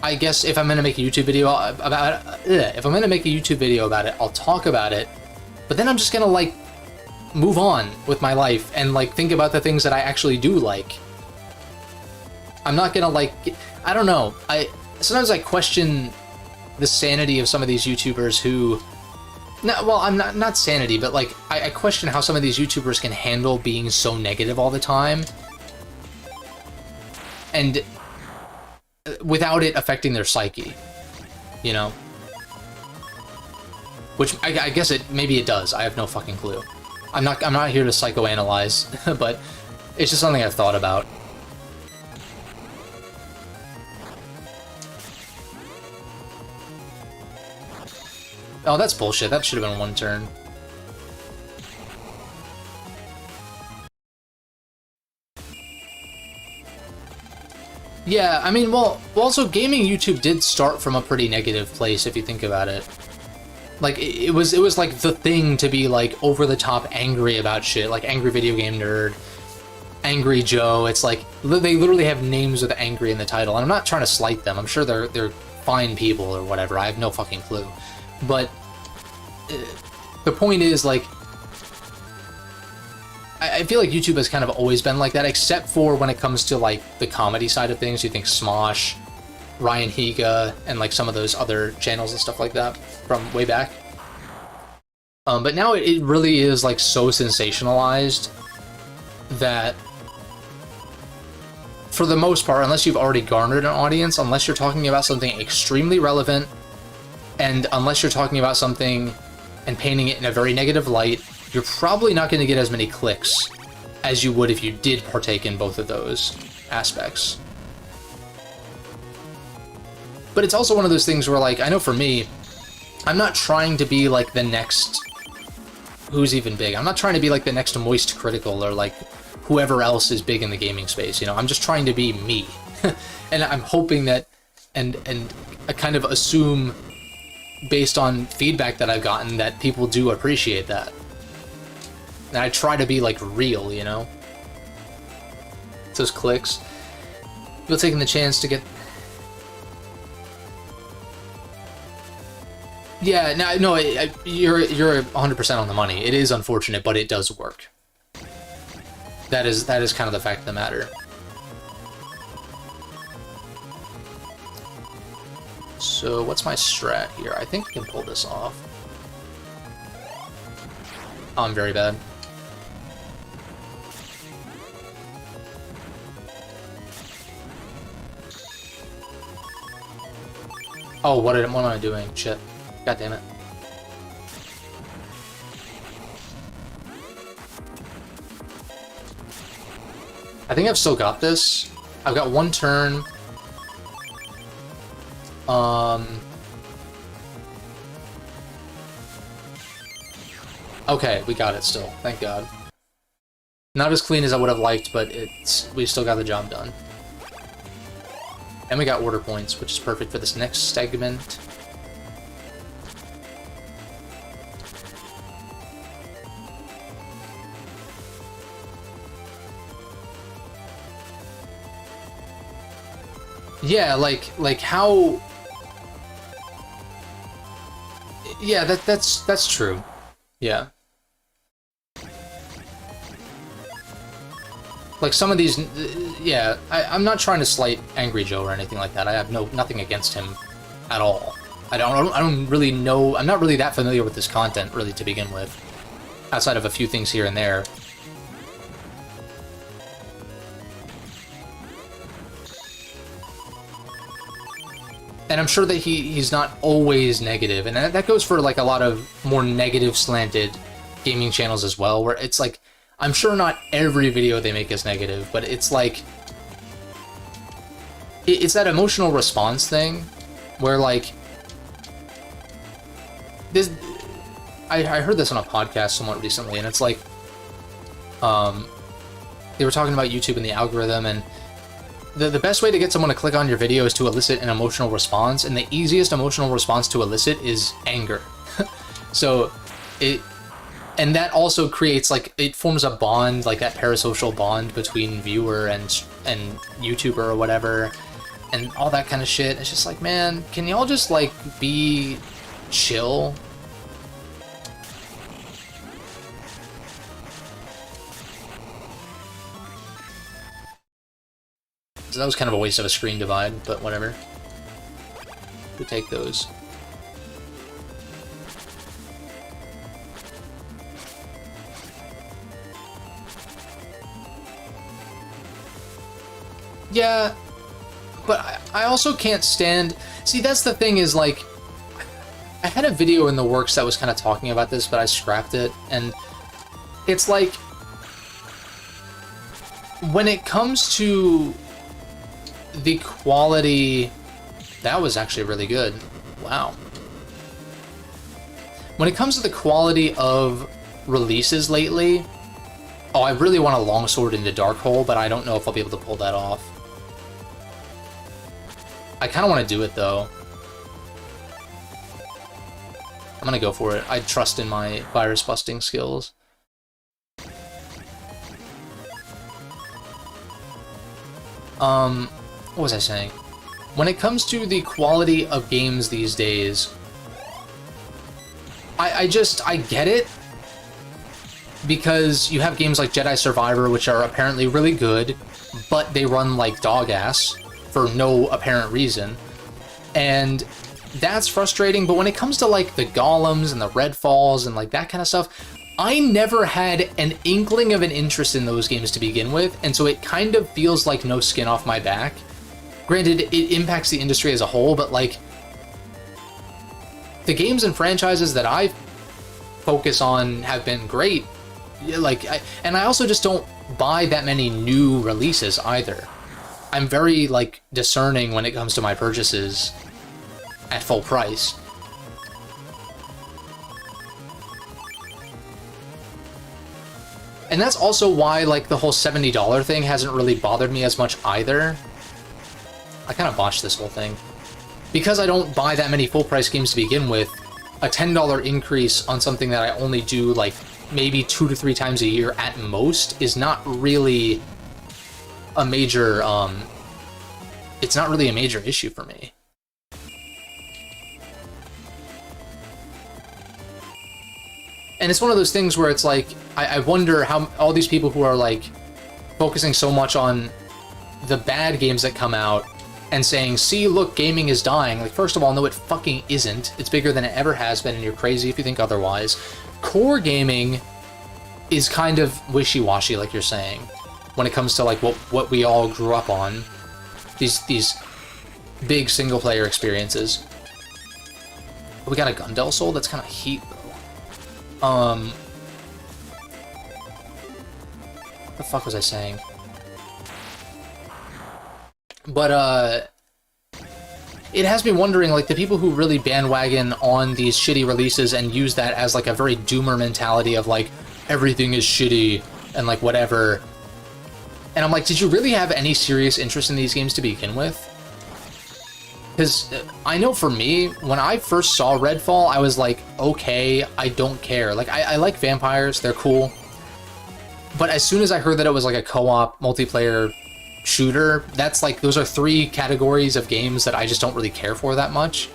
I guess if I'm going to make a YouTube video about it, if I'm going to make a YouTube video about it, I'll talk about it, but then I'm just going to, like, move on with my life and, like, think about the things that I actually do like. I'm not going to, like, I don't know. Sometimes I question the sanity of some of these YouTubers who... No, well, I'm not sanity, but, like, I question how some of these YouTubers can handle being so negative all the time, and without it affecting their psyche, you know? Which, I guess maybe it does. I have no fucking clue. I'm not here to psychoanalyze, but it's just something I've thought about. Oh, that's bullshit. That should have been one turn. Yeah, I mean, well, also gaming YouTube did start from a pretty negative place if you think about it. Like, it was like the thing to be, like, over-the-top angry about shit, like Angry Video Game Nerd, Angry Joe. It's like, they literally have names with angry in the title, and I'm not trying to slight them. I'm sure they're fine people or whatever. I have no fucking clue. But the point is, like, I feel like YouTube has kind of always been like that, except for when it comes to, like, the comedy side of things. You think Smosh, Ryan Higa, and, like, some of those other channels and stuff like that from way back. But now it really is, like, so sensationalized that, for the most part, unless you've already garnered an audience, unless you're talking about something extremely relevant, and unless you're talking about something and painting it in a very negative light, you're probably not going to get as many clicks as you would if you did partake in both of those aspects. But it's also one of those things where, like, I know for me, I'm not trying to be like the next who's even big. I'm not trying to be like the next Moist Critical or like whoever else is big in the gaming space, you know. I'm just trying to be me. And I'm hoping that and I kind of assume based on feedback that I've gotten that people do appreciate that. And I try to be like real, you know. Those clicks. People taking the chance to get. Yeah, no, you're 100% on the money. It is unfortunate, but it does work. That is kind of the fact of the matter. So what's my strat here? I think I can pull this off. Oh, I'm very bad. Oh, what am I doing? Shit. God damn it. I think I've still got this. I've got one turn. Okay, we got it still. Thank God. Not as clean as I would have liked, but we still got the job done. And we got order points, which is perfect for this next segment. Yeah, like how. Yeah, that's true. Yeah. Like some of these, yeah, I'm not trying to slight Angry Joe or anything like that. I have nothing against him at all. I don't really know. I'm not really that familiar with this content really to begin with, outside of a few things here and there. And I'm sure that he's not always negative, and that goes for like a lot of more negative slanted gaming channels as well, where it's like, I'm sure not every video they make is negative, but it's like, it's that emotional response thing, where like, this, I heard this on a podcast somewhat recently, and it's like, they were talking about YouTube and the algorithm, and the best way to get someone to click on your video is to elicit an emotional response, and the easiest emotional response to elicit is anger. So and that also creates, like, it forms a bond, like that parasocial bond between viewer and YouTuber or whatever, and all that kind of shit. It's just like, man, can y'all just like be chill? So that was kind of a waste of a screen divide, but whatever. We'll take those. Yeah, but I also can't stand... See, that's the thing is, like, I had a video in the works that was kind of talking about this, but I scrapped it, and it's like, when it comes to the quality... That was actually really good. Wow. When it comes to the quality of releases lately... Oh, I really want a longsword into Darkhole, but I don't know if I'll be able to pull that off. I kind of want to do it, though. I'm gonna go for it. I trust in my virus-busting skills. What was I saying? When it comes to the quality of games these days, I get it, because you have games like Jedi Survivor, which are apparently really good, but they run like dog ass for no apparent reason, and that's frustrating. But when it comes to like the Golems and the Redfalls and like that kind of stuff, I never had an inkling of an interest in those games to begin with, and so it kind of feels like no skin off my back. Granted, it impacts the industry as a whole, but like, the games and franchises that I focus on have been great. Like, I also just don't buy that many new releases either. I'm very, like, discerning when it comes to my purchases, at full price. And that's also why, like, the whole $70 thing hasn't really bothered me as much either. I kind of botched this whole thing. Because I don't buy that many full-price games to begin with, a $10 increase on something that I only do, like, maybe 2 to 3 times a year at most is not really a major, it's not really a major issue for me. And it's one of those things where it's like, I wonder how all these people who are like focusing so much on the bad games that come out and saying, see, look, gaming is dying. Like, first of all, no, it fucking isn't. It's bigger than it ever has been, and you're crazy if you think otherwise. Core gaming is kind of wishy-washy, like you're saying, when it comes to like what we all grew up on. These big single-player experiences. We got a Gundel Soul? That's kind of heat, though. What the fuck was I saying? But, it has me wondering, like, the people who really bandwagon on these shitty releases and use that as, like, a very doomer mentality of, like, everything is shitty and, like, whatever. And I'm like, did you really have any serious interest in these games to begin with? Because I know for me, when I first saw Redfall, I was like, okay, I don't care. Like, I like vampires, they're cool. But as soon as I heard that it was like a co-op multiplayer shooter, that's like, those are 3 categories of games that I just don't really care for that much.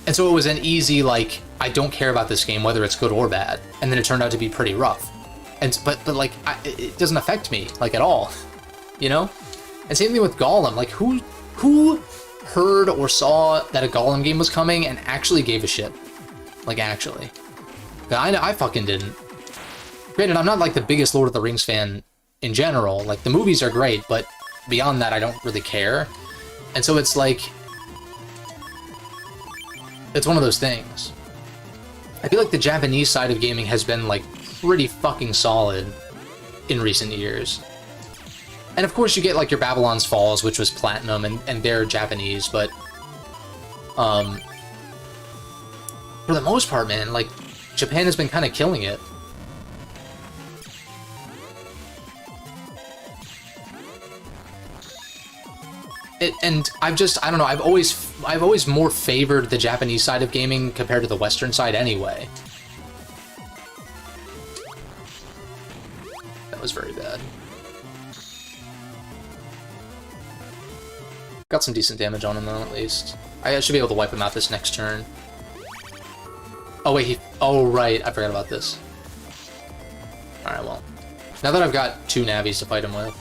And so it was an easy, like, I don't care about this game, whether it's good or bad. And then it turned out to be pretty rough. But like, it doesn't affect me, like, at all. You know? And same thing with Gollum. Like, who heard or saw that a Gollum game was coming and actually gave a shit? Like, actually. I fucking didn't. Granted, I'm not like the biggest Lord of the Rings fan in general. Like, the movies are great, but beyond that, I don't really care. And so it's like, it's one of those things. I feel like the Japanese side of gaming has been, like, pretty fucking solid in recent years. And of course you get, like, your Babylon's Falls, which was Platinum, and they're Japanese, but, for the most part, man, like, Japan has been kind of killing it. And I don't know, I've always more favored the Japanese side of gaming compared to the Western side anyway. That was very bad. Got some decent damage on him though, at least. I should be able to wipe him out this next turn. Oh wait, oh right, I forgot about this. Alright, well. Now that I've got 2 Navis to fight him with.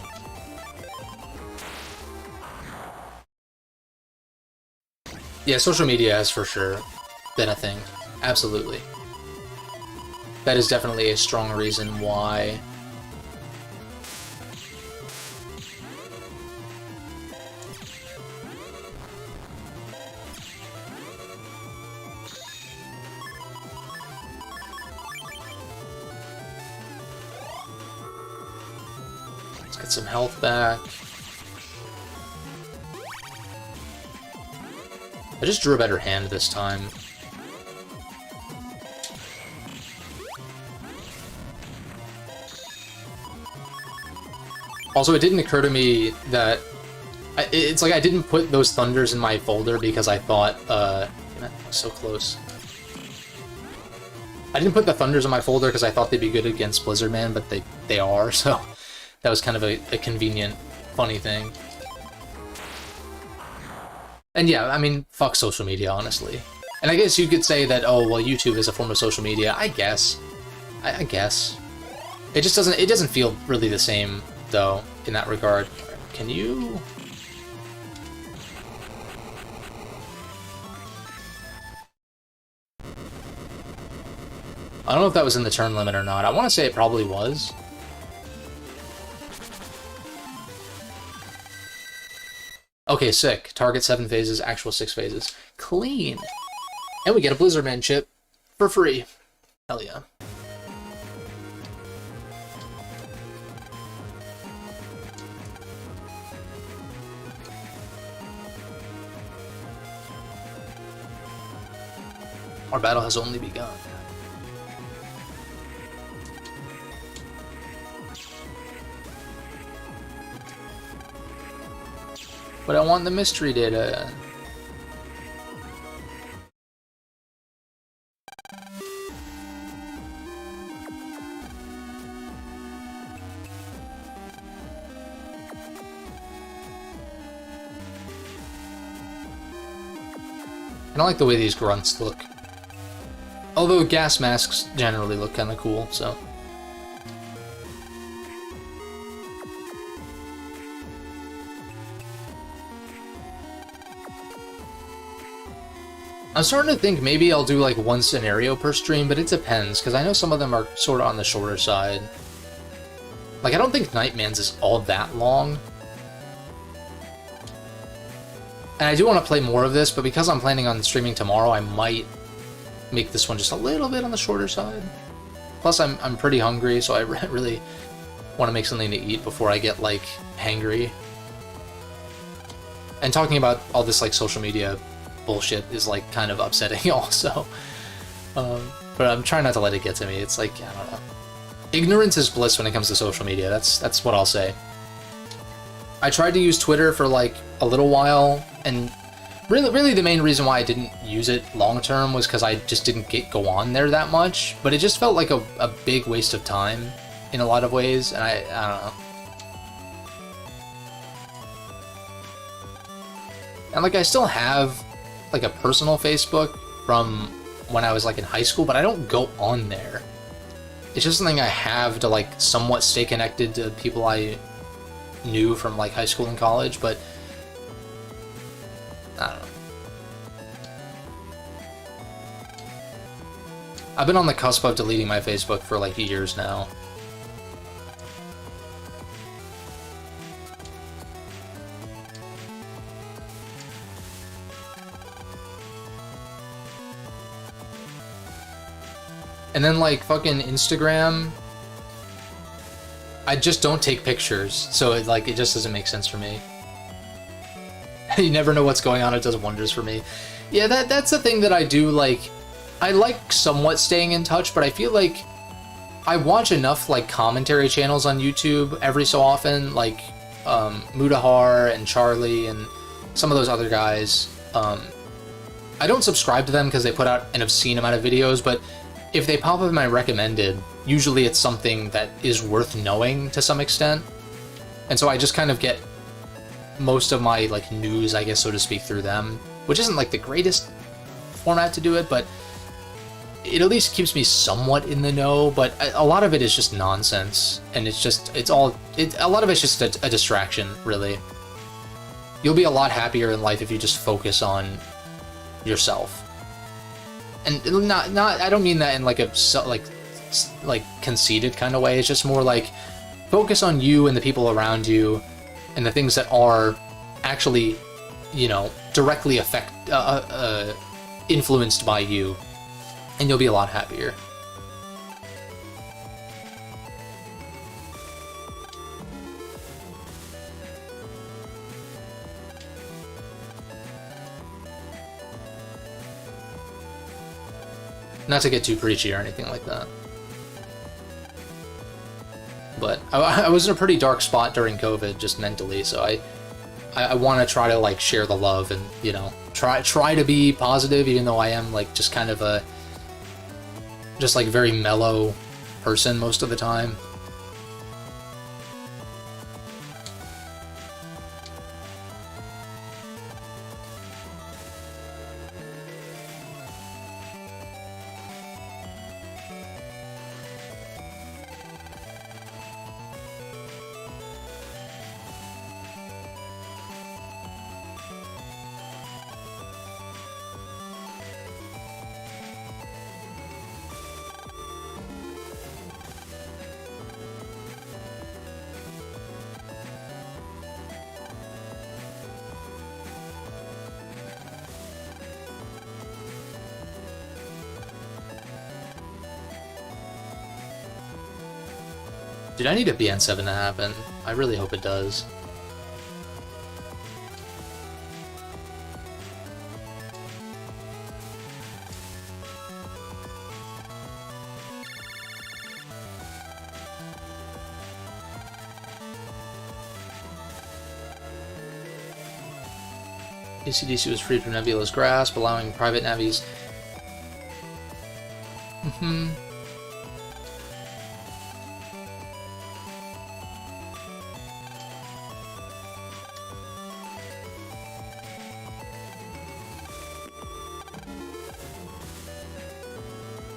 Yeah, social media has for sure been a thing. Absolutely. That is definitely a strong reason why. Let's get some health back. I just drew a better hand this time. Also, it didn't occur to me that... It's like I didn't put those Thunders in my folder because I thought... Damn it, I was so close. I didn't put the Thunders in my folder because I thought they'd be good against Blizzard Man, but they are, so... That was kind of a convenient, funny thing. And yeah, I mean, fuck social media, honestly. And I guess you could say that, oh, well, YouTube is a form of social media. I guess. I guess. It just doesn't feel really the same, though, in that regard. Can you... I don't know if that was in the turn limit or not. I want to say it probably was. Okay, sick. Target 7 phases, actual 6 phases. Clean. And we get a Blizzardman chip for free. Hell yeah. Our battle has only begun. But I want the mystery data. I don't like the way these grunts look. Although gas masks generally look kind of cool, so. I'm starting to think maybe I'll do like one scenario per stream, but it depends, because I know some of them are sort of on the shorter side. Like, I don't think Nightman's is all that long. And I do want to play more of this, but because I'm planning on streaming tomorrow, I might make this one just a little bit on the shorter side. Plus, I'm pretty hungry, so I really want to make something to eat before I get, like, hangry. And talking about all this, like, social media bullshit is, like, kind of upsetting also. But I'm trying not to let it get to me. It's like, I don't know. Ignorance is bliss when it comes to social media. That's what I'll say. I tried to use Twitter for, like, a little while, and really the main reason why I didn't use it long term was because I just didn't go on there that much, but it just felt like a big waste of time in a lot of ways, and I don't know. And like I still have like a personal Facebook from when I was like in high school, but I don't go on there. It's just something I have to like somewhat stay connected to people I knew from like high school and college, but I don't know. I've been on the cusp of deleting my Facebook for like years now. And then like fucking Instagram, I just don't take pictures, so it just doesn't make sense for me. You never know what's going on, it does wonders for me. Yeah, that's the thing that I do, like, I like somewhat staying in touch, but I feel like I watch enough, like, commentary channels on YouTube every so often, like, Mudahar and Charlie and some of those other guys. I don't subscribe to them because they put out an obscene amount of videos, but if they pop up in my recommended, usually it's something that is worth knowing to some extent. And so I just kind of get most of my like news, I guess, so to speak, through them, which isn't like the greatest format to do it, but it at least keeps me somewhat in the know. But a lot of it is just nonsense, and a lot of it's just a distraction, really. You'll be a lot happier in life if you just focus on yourself. And not I don't mean that in like a like conceited kind of way. It's just more like focus on you and the people around you and the things that are actually, you know, directly influenced by you, and you'll be a lot happier. Not to get too preachy or anything like that. But I was in a pretty dark spot during COVID, just mentally, so I want to try to, like, share the love and, you know, try to be positive, even though I am, like, just kind of a just, like, very mellow person most of the time. Dude, I need a BN7 to happen. I really hope it does. ACDC was freed from Nebula's grasp, allowing private navies.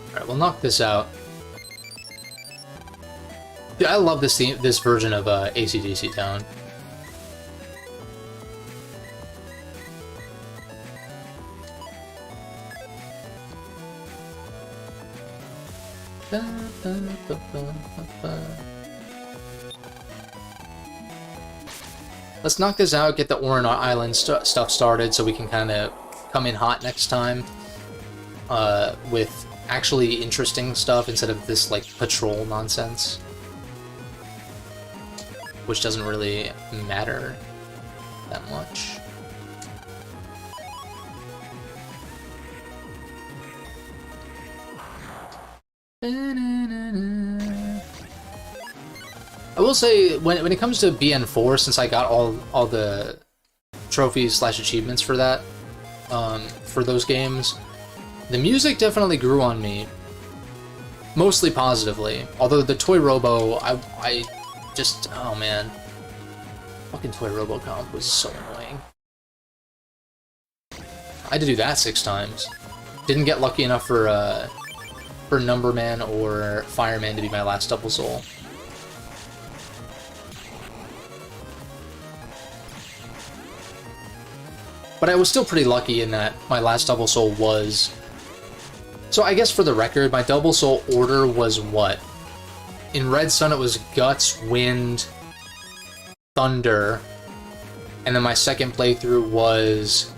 Alright, we'll knock this out. Dude, I love this version of AC/DC Town. Let's knock this out, get the Orin Island stuff started so we can kind of come in hot next time with actually interesting stuff instead of this, like, patrol nonsense. Which doesn't really matter that much. I will say, when it comes to BN4, since I got all the trophies / achievements for that, for those games, the music definitely grew on me, mostly positively. Although the Toy Robo, I just, oh man, fucking Toy Robo comp was so annoying. I had to do that 6 times. Didn't get lucky enough for Numberman or Fireman to be my last double soul. But I was still pretty lucky in that my last double soul was... So I guess for the record, my double soul order was what? In Red Sun it was Guts, Wind, Thunder, and then my second playthrough was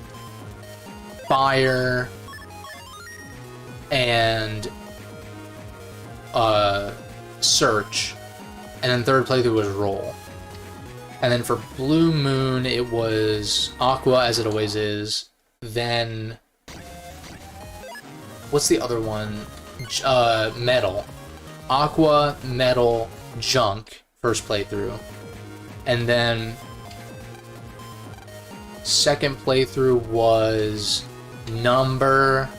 Fire, and Search, and then third playthrough was Roll. And then for Blue Moon, it was Aqua, as it always is. Then... what's the other one? Metal. Aqua, Metal, Junk, first playthrough. And then... second playthrough was Number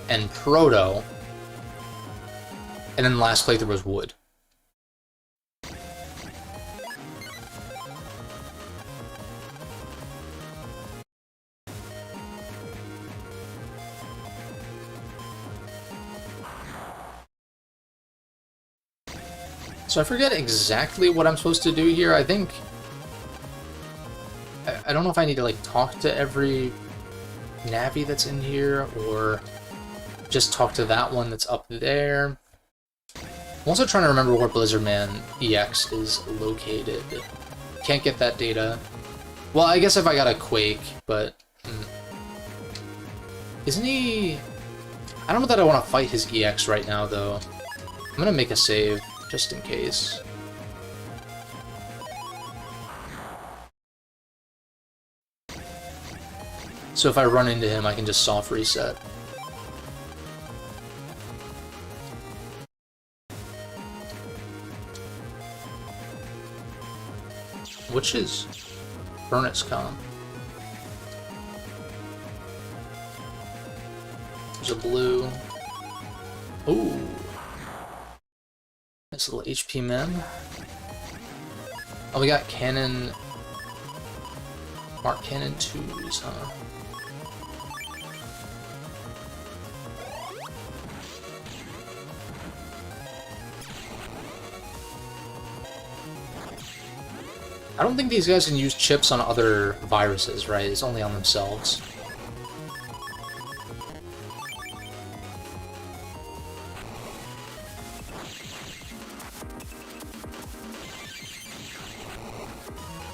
and Proto. And then the last playthrough was Wood. So I forget exactly what I'm supposed to do here. I think... I don't know if I need to, like, talk to every Navi that's in here, or just talk to that one that's up there. I'm also trying to remember where Blizzardman EX is located. Can't get that data. Well, I guess if I got a Quake, but... Isn't he... I don't know that I want to fight his EX right now, though. I'm gonna make a save, just in case. So if I run into him, I can just soft reset. Which is Furnace Comp. There's a blue. Ooh. Nice little HP mem. Oh, we got Cannon... Mark Cannon 2s, huh? I don't think these guys can use chips on other viruses, right? It's only on themselves.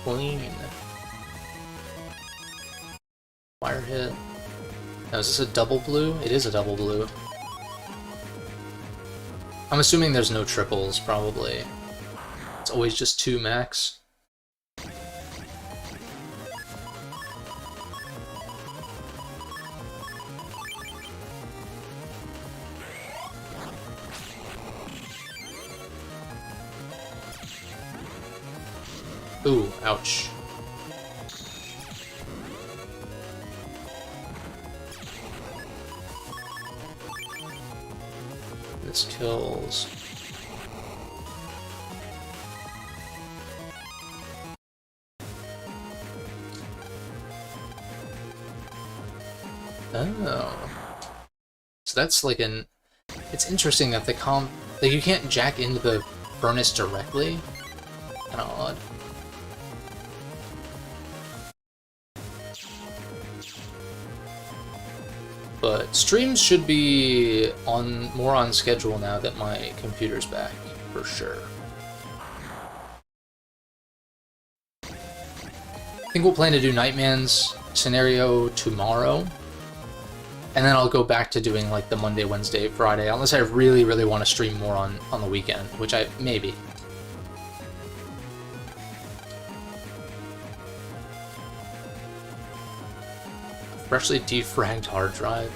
Clean. Fire hit. Now, is this a double blue? It is a double blue. I'm assuming there's no triples, probably. It's always just 2 max. Ooh, ouch. gets kills. Oh. So that's like an... It's interesting that the like you can't jack into the furnace directly. Kinda odd. But streams should be more on schedule now that my computer's back, for sure. I think we'll plan to do Nightman's scenario tomorrow. And then I'll go back to doing like the Monday, Wednesday, Friday, unless I really, really want to stream more on the weekend, which I maybe. Freshly defragged hard drive.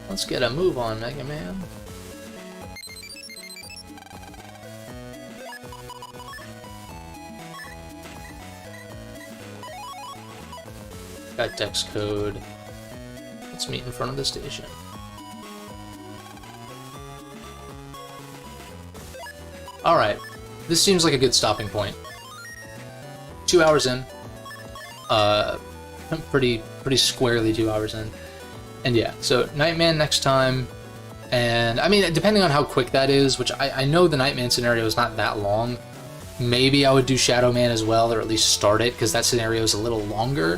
Let's get a move on, Mega Man. Got Dex code. Let's meet in front of the station. Alright, this seems like a good stopping point. 2 hours in. Pretty squarely 2 hours in. And yeah, so Nightman next time, and I mean, depending on how quick that is, which I know the Nightman scenario is not that long, maybe I would do Shadow Man as well, or at least start it, because that scenario is a little longer.